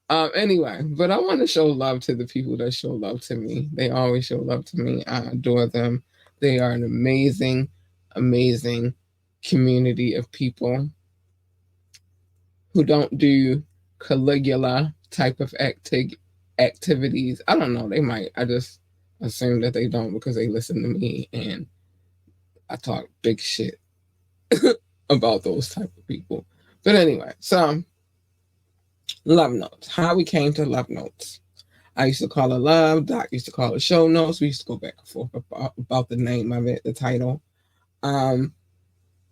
Anyway, but I want to show love to the people that show love to me. They always show love to me. I adore them. They are an amazing, amazing community of people who don't do Caligula type of activities. I don't know. They might. I just assume that they don't because they listen to me and I talk big shit about those type of people. But anyway, so love notes. How we came to love notes. I used to call it love. Doc used to call it show notes. We used to go back and forth about the name of it, the title.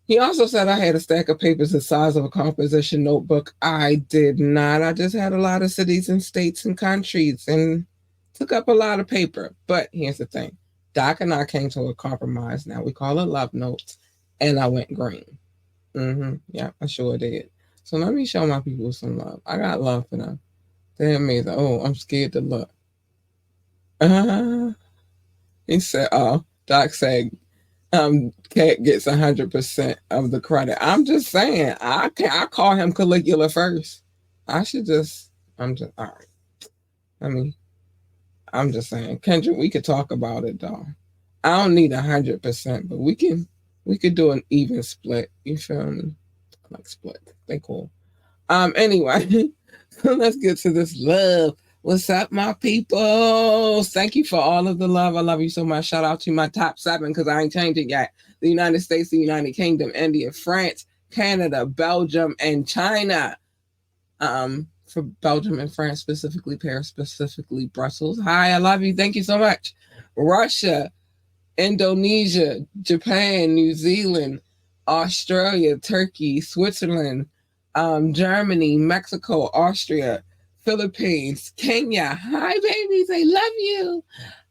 He also said I had a stack of papers the size of a composition notebook. I did not. I just had a lot of cities and states and countries and took up a lot of paper. But here's the thing. Doc and I came to a compromise. Now we call it love notes. And I went green. Yeah, I sure did. So let me show my people some love. I got love for them. They're amazing. Oh, I'm scared to look. He said, Doc said, Cat gets 100% of the credit. I'm just saying, I call him Caligula first. I'm just, all right. I'm just saying, Kendrick, we could talk about it though. I don't need 100%, but we could do an even split. You feel me? Like split. They cool. Anyway, let's get to this love. What's up, my people? Thank you for all of the love. I love you so much. Shout out to my top 7 because I ain't changed it yet. The United States, the United Kingdom, India, France, Canada, Belgium, and China. For Belgium and France, specifically Paris, specifically Brussels. Hi, I love you. Thank you so much. Russia, Indonesia, Japan, New Zealand, Australia, Turkey, Switzerland, Germany, Mexico, Austria, Philippines, Kenya. Hi, babies. I love you.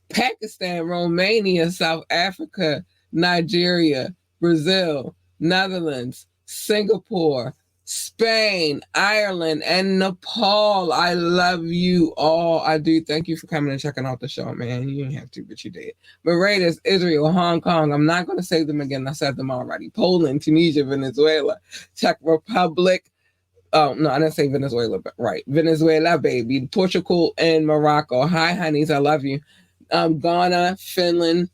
Pakistan, Romania, South Africa, Nigeria, Brazil, Netherlands, Singapore, Spain, Ireland, and Nepal. I love you all. I do. Thank you for coming and checking out the show, man. You didn't have to, but you did. Barbados, Israel, Hong Kong. I'm not going to say them again. I said them already. Poland, Tunisia, Venezuela, Czech Republic. Oh, no, I didn't say Venezuela, but right. Venezuela, baby. Portugal and Morocco. Hi, honeys. I love you. Ghana, Finland,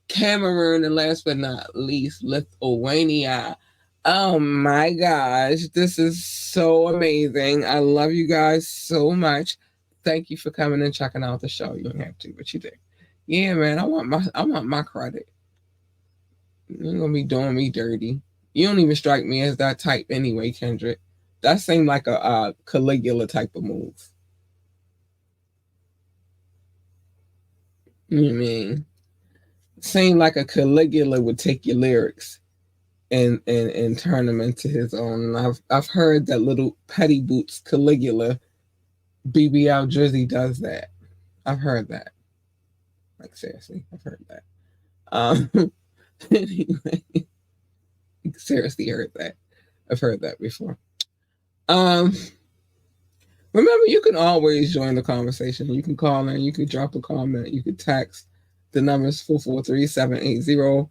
Cameroon, and last but not least, Lithuania. Oh my gosh, this is so amazing. I love you guys so much. Thank you for coming and checking out the show. You don't have to, but you did. Yeah, man, I want my credit. You're gonna be doing me dirty. You don't even strike me as that type anyway, Kendrick. That seemed like a Caligula type of move. You know what I mean? Seemed like a Caligula would take your lyrics and turn them into his own. And I've heard that little Petty Boots Caligula BBL Drizzy does that. I've heard that. Like seriously, I've heard that. Anyway, seriously heard that. I've heard that before. Remember, you can always join the conversation. You can call in, you can drop a comment, you can text. The number is 443-780-5978,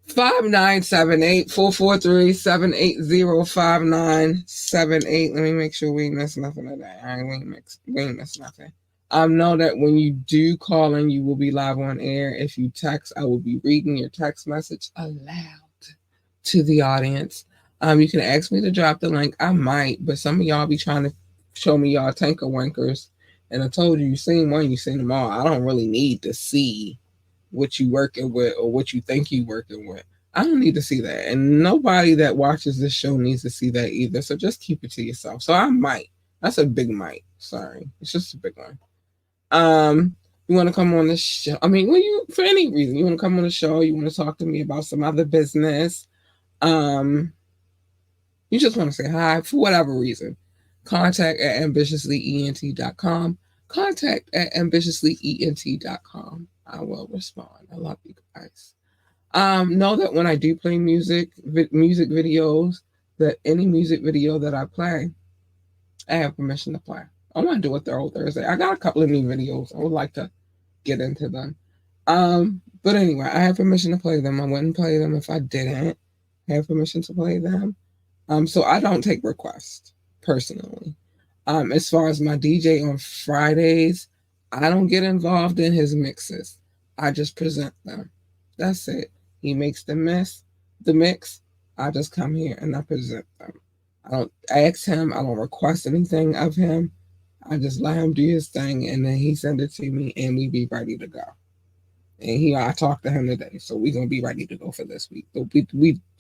443-780-5978. Let me make sure we ain't miss nothing of that. We ain't miss nothing. Know that when you do call in, you will be live on air. If you text, I will be reading your text message aloud to the audience. You can ask me to drop the link. I might, but some of y'all be trying to show me y'all tanker wankers. And I told you seen one, you seen them all. I don't really need to see what you working with or what you think you working with. I don't need to see that. And nobody that watches this show needs to see that either. So just keep it to yourself. So I might. That's a big might. Sorry. It's just a big one. You want to come on the show? I mean, for any reason, you want to come on the show, you want to talk to me about some other business. You just want to say hi for whatever reason. Contact at ambitiouslyent.com. Contact at ambitiouslyent.com. I will respond. I love you guys. Know that when I do play music videos, that any music video that I play, I have permission to play. I want to do a Thorough Thursday. I got a couple of new videos. I would like to get into them. But anyway, I have permission to play them. I wouldn't play them if I didn't have permission to play them. So I don't take requests personally. As far as my DJ on Fridays, I don't get involved in his mixes. I just present them. That's it. He makes the mix. I just come here and I present them. I don't ask him. I don't request anything of him. I just let him do his thing, and then he send it to me, and we be ready to go. And I talked to him today, so we're gonna be ready to go for this week. But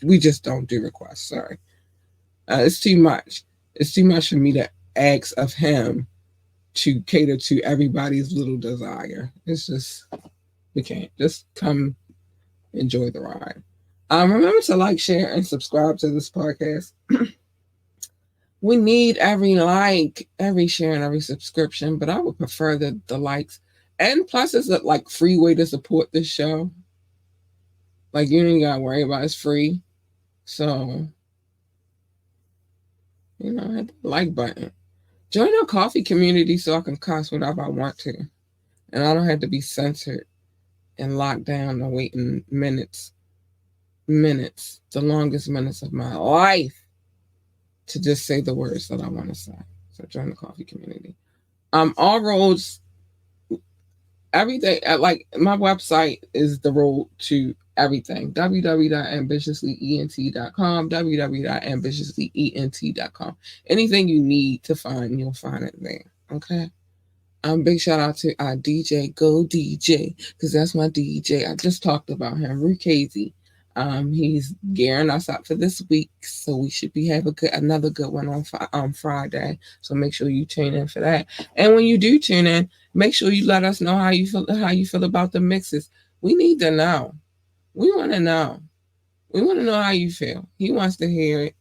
we just don't do requests. Sorry, it's too much. It's too much for me to ask of him to cater to everybody's little desire. It's just we can't. Just come enjoy the ride. Remember to like, share, and subscribe to this podcast. We need every like, every share, and every subscription, but I would prefer the likes. And plus, it's a free way to support this show. Like, you ain't gotta worry about it. It's free. So, hit the like button. Join our coffee community so I can cuss whenever I want to. And I don't have to be censored and locked down and waiting minutes, the longest minutes of my life to just say the words that I want to say. So join the coffee community. All roads, everything, my website is the road to everything. www.ambitiouslyent.com, www.ambitiouslyent.com. Anything you need to find, you'll find it there. Okay? Big shout out to our DJ, Go DJ, because that's my DJ. I just talked about him, Rukazy. He's gearing us up for this week, so we should have another good one on Friday. So make sure you tune in for that. And when you do tune in, make sure you let us know how you feel about the mixes. We need to know. We want to know. We want to know how you feel. He wants to hear it.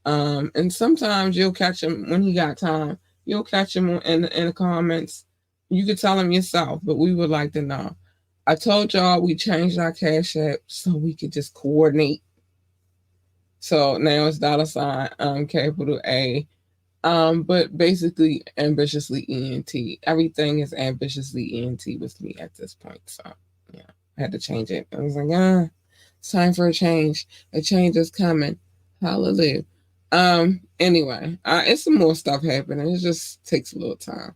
And sometimes you'll catch him when he got time. You'll catch him in the comments. You could tell him yourself, but we would like to know. I told y'all we changed our Cash App so we could just coordinate. So now it's $ capital A. But basically ambitiously ENT. Everything is ambitiously ENT with me at this point. So yeah, I had to change it. I was like, it's time for a change. A change is coming. Hallelujah. Anyway, it's some more stuff happening. It just takes a little time.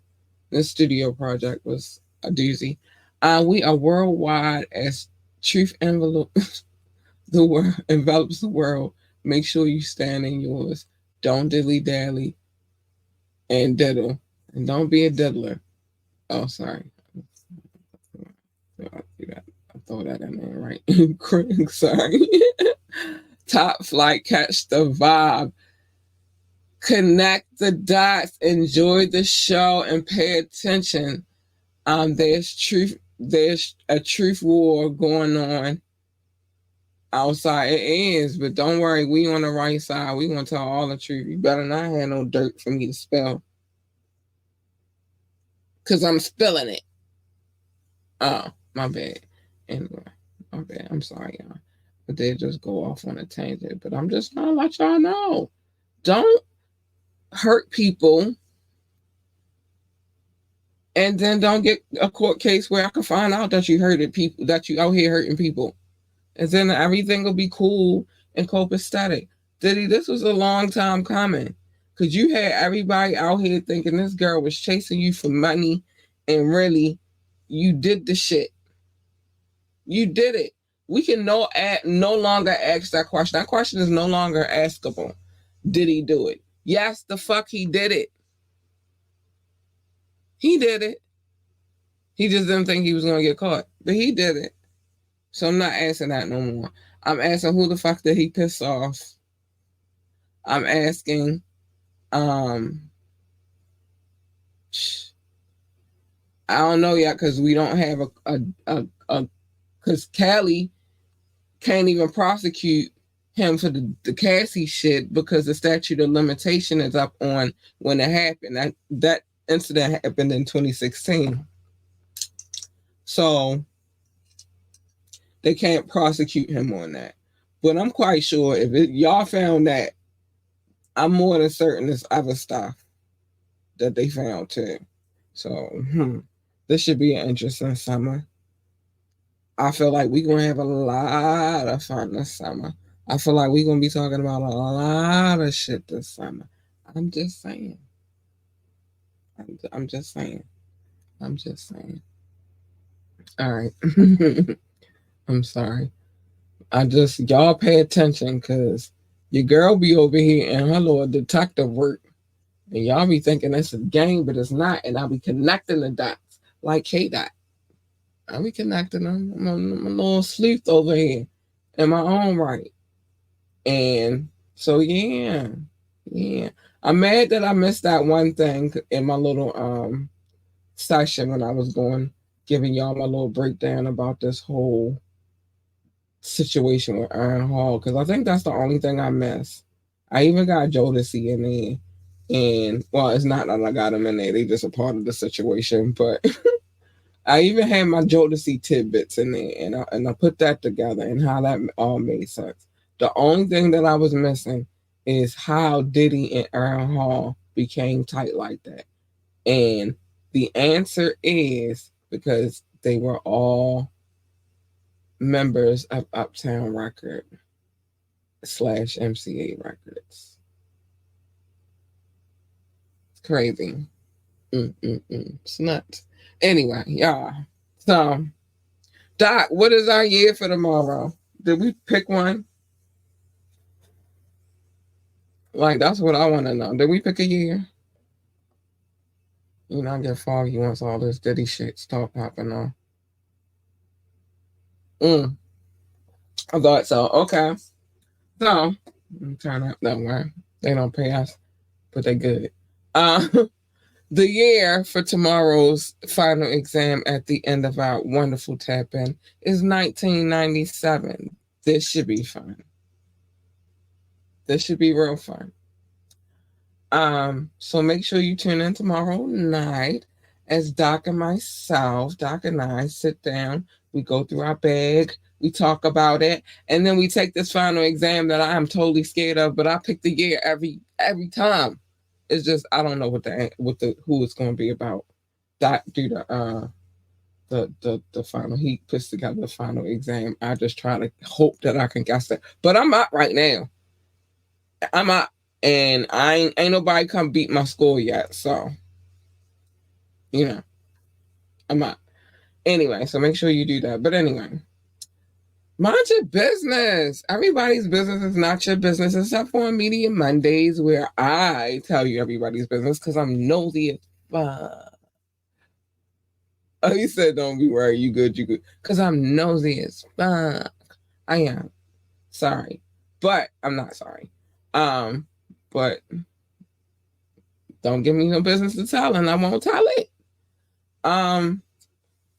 This studio project was a doozy. We are worldwide as truth envelope the world envelops the world. Make sure you stand in yours. Don't dilly dally and diddle. And don't be a diddler. Oh, sorry. I throw that in there, right? Craig, sorry. Top flight, catch the vibe. Connect the dots, enjoy the show, and pay attention. There's a truth war going on outside. It is, but don't worry, we on the right side. We gonna tell all the truth. You better not have no dirt for me to spell. Cause I'm spilling it. Oh, my bad. Anyway, my bad. I'm sorry, y'all. But they just go off on a tangent. But I'm just trying to let y'all know. Don't hurt people and then don't get a court case where I can find out that you hurted people, that you out here hurting people. And then everything will be cool and copacetic. Diddy, this was a long time coming. Because you had everybody out here thinking this girl was chasing you for money, and really, you did the shit. You did it. We can no longer ask that question. That question is no longer askable. Did he do it? Yes, the fuck he did it. He did it. He just didn't think he was going to get caught. But he did it. So I'm not asking that no more. I'm asking who the fuck did he piss off? I'm asking, I don't know yet because we don't have because Cali can't even prosecute him for the Cassie shit because the statute of limitation is up on when it happened. That incident happened in 2016. So they can't prosecute him on that. But I'm quite sure if y'all found that, I'm more than certain there's other stuff that they found too. So this should be an interesting summer. I feel like we're going to have a lot of fun this summer. I feel like we're going to be talking about a lot of shit this summer. I'm just saying. I'm just saying. I'm just saying. All right. I'm sorry. Y'all pay attention because your girl be over here in her little detective work. And y'all be thinking it's a game, but it's not. And I'll be connecting the dots like K-Dot. I'll be connecting them. I'm a little sleuth over here in my own right. And so, yeah. I'm mad that I missed that one thing in my little session when I was giving y'all my little breakdown about this whole situation with Iron Hall, because I think that's the only thing I missed. I even got Jodeci in there. And, well, it's not that I got them in there. They just a part of the situation. But I even had my Jodeci tidbits in there. And I put that together and how that all made sense. The only thing that I was missing is how Diddy and Aaron Hall became tight like that. And the answer is because they were all members of Uptown Record / MCA Records. It's crazy. It's nuts. Anyway, y'all. So, Doc, what is our year for tomorrow? Did we pick one? Like, that's what I want to know. Did we pick a year? You know, I get foggy once all this Diddy shit start popping on. I thought so. Okay. So, turn up that way. They don't pay us, but they good. The year for tomorrow's final exam at the end of our wonderful tap-in is 1997. This should be fun. This should be real fun. So make sure you tune in tomorrow night as Doc and I sit down. We go through our bag We talk about it, and then we take this final exam that I am totally scared of. But I pick the year every time. It's just I don't know what the who it's going to be about. That do the final. He puts together the final exam. I just try to hope that I can guess it. But I'm out right now. I'm out, and ain't nobody come beat my score yet. So you know I'm out. Anyway, so make sure you do that. But anyway, mind your business. Everybody's business is not your business, except for on Media Mondays, where I tell you everybody's business because I'm nosy as fuck. Oh, he said, "Don't be worried. You good? You good?" Because I'm nosy as fuck. I am sorry, but I'm not sorry. But don't give me no business to tell, and I won't tell it. Um,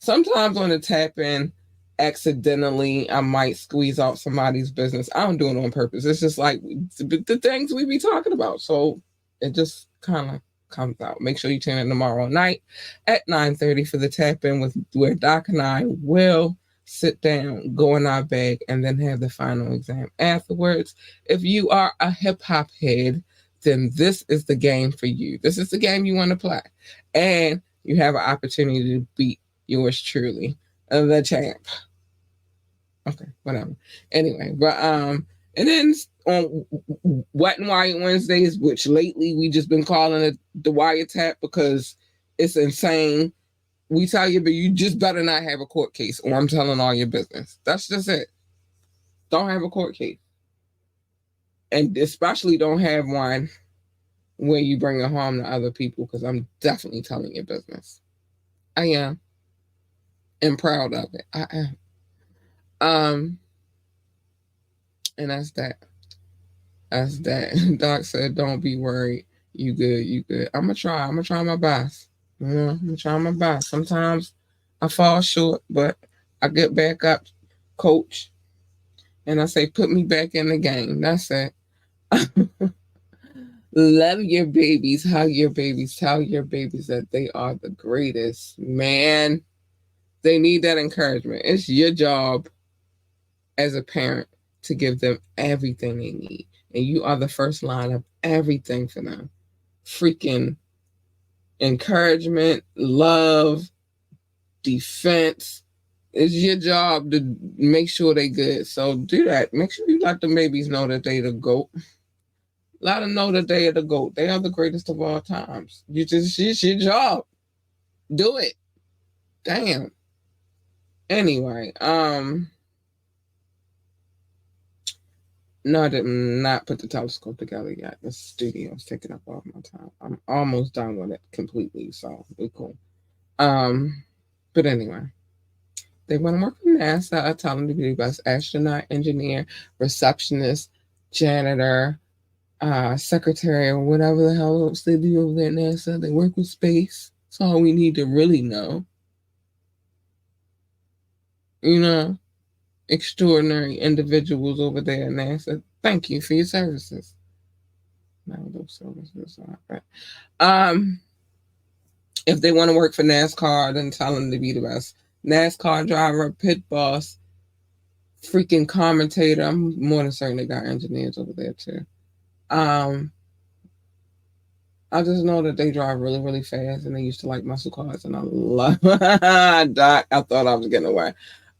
Sometimes on the tap in, accidentally, I might squeeze out somebody's business. I don't do it on purpose. It's just like the things we be talking about. So it just kind of comes out. Make sure you tune in tomorrow night at 9:30 for the tap in with where Doc and I will sit down, go in our bag, and then have the final exam afterwards. If you are a hip hop head, then this is the game for you. This is the game you want to play. And you have an opportunity to beat yours truly, the champ. Okay, whatever. Anyway, but and then on Wet and Wired Wednesdays, which lately we just been calling it the wiretap because it's insane. We tell you, but you just better not have a court case, or I'm telling all your business. That's just it. Don't have a court case, and especially don't have one where you bring a harm to other people, because I'm definitely telling your business. I am, and proud of it. I am. And that's that. That's that. Doc said, "Don't be worried. You good. You good." I'm gonna try. I'm gonna try my best. I'm gonna try my best. Sometimes I fall short, but I get back up, coach, and I say, "Put me back in the game." That's it. Love your babies. Hug your babies. Tell your babies that they are the greatest. Man, they need that encouragement. It's your job as a parent to give them everything they need. And you are the first line of everything for them. Freaking encouragement, love, defense. It's your job to make sure they good. So do that. Make sure you let the babies know that they the GOAT. Let them know that they are the GOAT. They are the greatest of all times. It's your job. Do it. Damn. Anyway, no, I did not put the telescope together yet. The studio's taking up all my time. I'm almost done with it completely, so we cool. But anyway, they want to work for NASA. I tell them to be the best astronaut, engineer, receptionist, janitor, secretary, or whatever the hell else they do over there at NASA. They work with space. That's all we need to really know. You know, extraordinary individuals over there at NASA. Thank you for your services. No, those services are right. If they want to work for NASCAR, then tell them to be the best NASCAR driver, pit boss, freaking commentator. I'm more than certain they got engineers over there too. I just know that they drive really, really fast, and they used to like muscle cars, and I love. Doc, I thought I was getting away.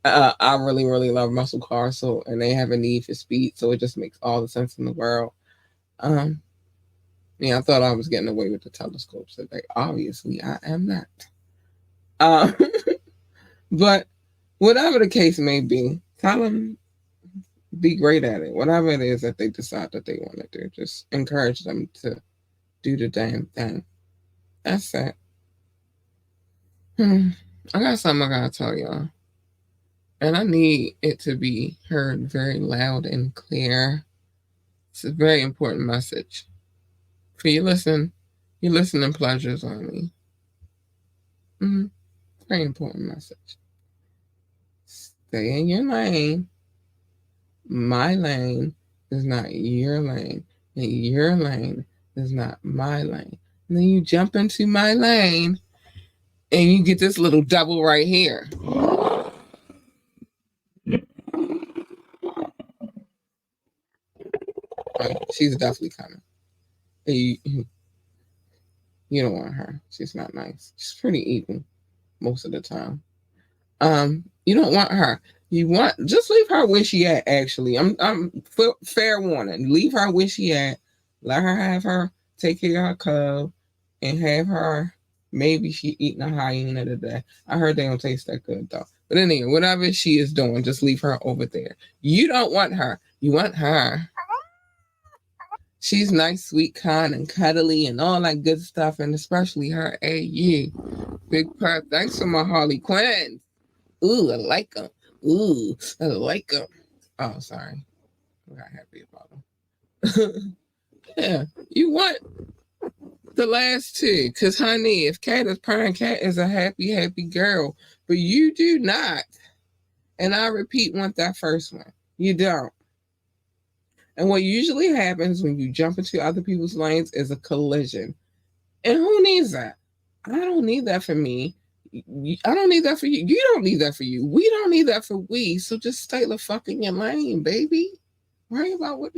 I really, really love muscle cars, so and they have a need for speed, so it just makes all the sense in the world. Yeah, I thought I was getting away with the telescopes today. Obviously, I am not. But whatever the case may be, tell them be great at it. Whatever it is that they decide that they want to do, just encourage them to do the damn thing. That's it. I got something I gotta tell y'all. And I need it to be heard very loud and clear. It's a very important message. For your listening pleasures only. Very important message. Stay in your lane. My lane is not your lane. And your lane is not my lane. And then you jump into my lane and you get this little double right here. She's definitely coming. You don't want her. She's not nice. She's pretty evil most of the time. You don't want her. You want just leave her where she at. Actually, I'm fair warning. Leave her where she at. Let her have her take care of her cub, and have her. Maybe she eating a hyena today. I heard they don't taste that good though. But anyway, whatever she is doing, just leave her over there. You don't want her. You want her. She's nice, sweet, kind, and cuddly, and all that good stuff, and especially her AU. Big Purr, thanks for my Harley Quinn. Ooh, I like them. Ooh, I like them. Oh, sorry. I got happy about them. Yeah, you want the last two, because, honey, if Cat is purring, Cat is a happy, happy girl. But you do not. And I repeat, want that first one. You don't. And what usually happens when you jump into other people's lanes is a collision. And who needs that? I don't need that for me. I don't need that for you. You don't need that for you. We don't need that for we. So just stay the fuck in your lane, baby. Worry about what.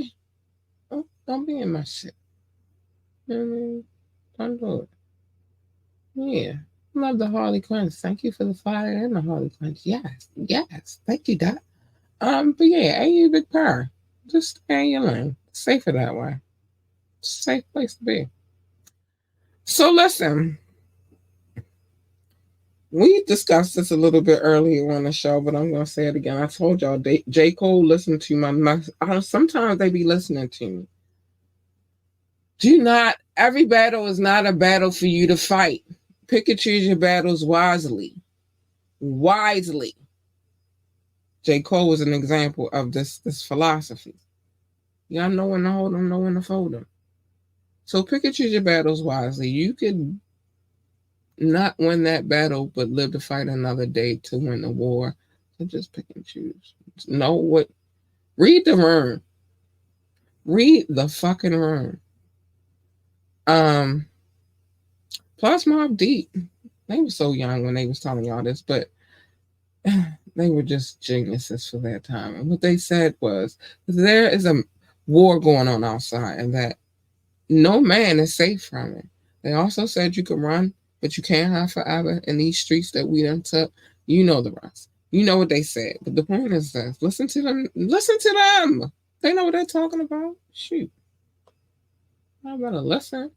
Oh, don't be in my shit. You know what I mean? Don't do it. Yeah. Love the Harley Quinns. Thank you for the fire and the Harley Quinns. Yes. Yes. Thank you, Doc. But yeah, ain't you big power. Just stay in your lane. Safer that way. Safe place to be. So listen. We discussed this a little bit earlier on the show, but I'm going to say it again. I told y'all, J. Cole listened to my sometimes they be listening to me. Do not, every battle is not a battle for you to fight. Pick and choose your battles wisely. Wisely. J. Cole was an example of this philosophy. Y'all know when to hold them, know when to fold them. So pick and choose your battles wisely. You could not win that battle, but live to fight another day to win the war. So just pick and choose. Know what. Read the room. Read the fucking room. Plus Mobb Deep. They were so young when they was telling y'all this, but they were just geniuses for their time. And what they said was, there is a war going on outside, and that no man is safe from it. They also said you can run, but you can't hide forever in these streets that we done took. You know the rest. You know what they said. But the point is this. Listen to them. Listen to them. They know what they're talking about. Shoot. I better listen.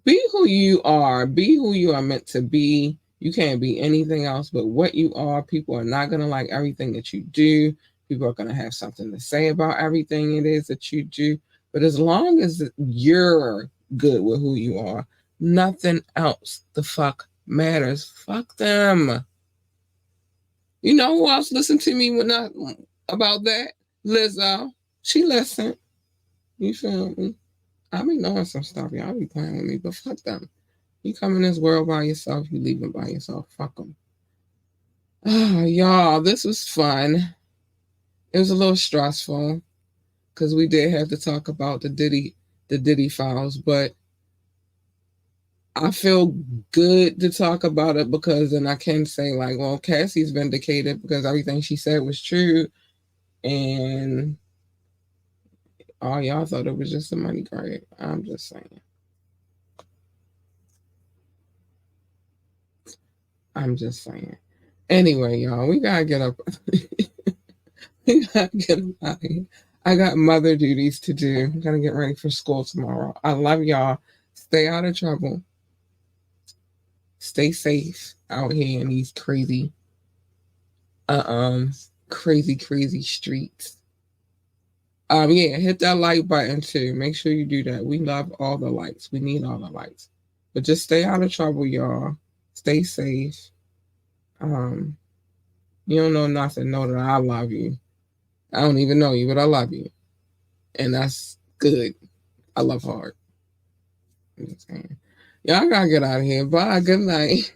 Be who you are. Be who you are meant to be. You can't be anything else but what you are. People are not going to like everything that you do. People are going to have something to say about everything it is that you do. But as long as you're good with who you are, nothing else the fuck matters. Fuck them. You know who else listened to me about that? Lizzo. She listened. You feel me? I be knowing some stuff. Y'all be playing with me, but fuck them. You come in this world by yourself, you leave it by yourself. Fuck them. Oh, y'all, this was fun. It was a little stressful because we did have to talk about the Diddy files, but I feel good to talk about it because then I can say like, well, Cassie's vindicated because everything she said was true, and all y'all thought it was just a money grab. I'm just saying. I'm just saying. Anyway, y'all, we gotta get up. We gotta get up out of here. I got mother duties to do. I'm gonna get ready for school tomorrow. I love y'all. Stay out of trouble. Stay safe out here in these crazy, crazy streets. Yeah, hit that like button too. Make sure you do that. We love all the likes. We need all the likes. But just stay out of trouble, y'all. Stay safe. You don't know nothing. Know that I love you. I don't even know you, but I love you. And that's good. I love hard. I'm just saying. Y'all gotta get out of here. Bye. Good night.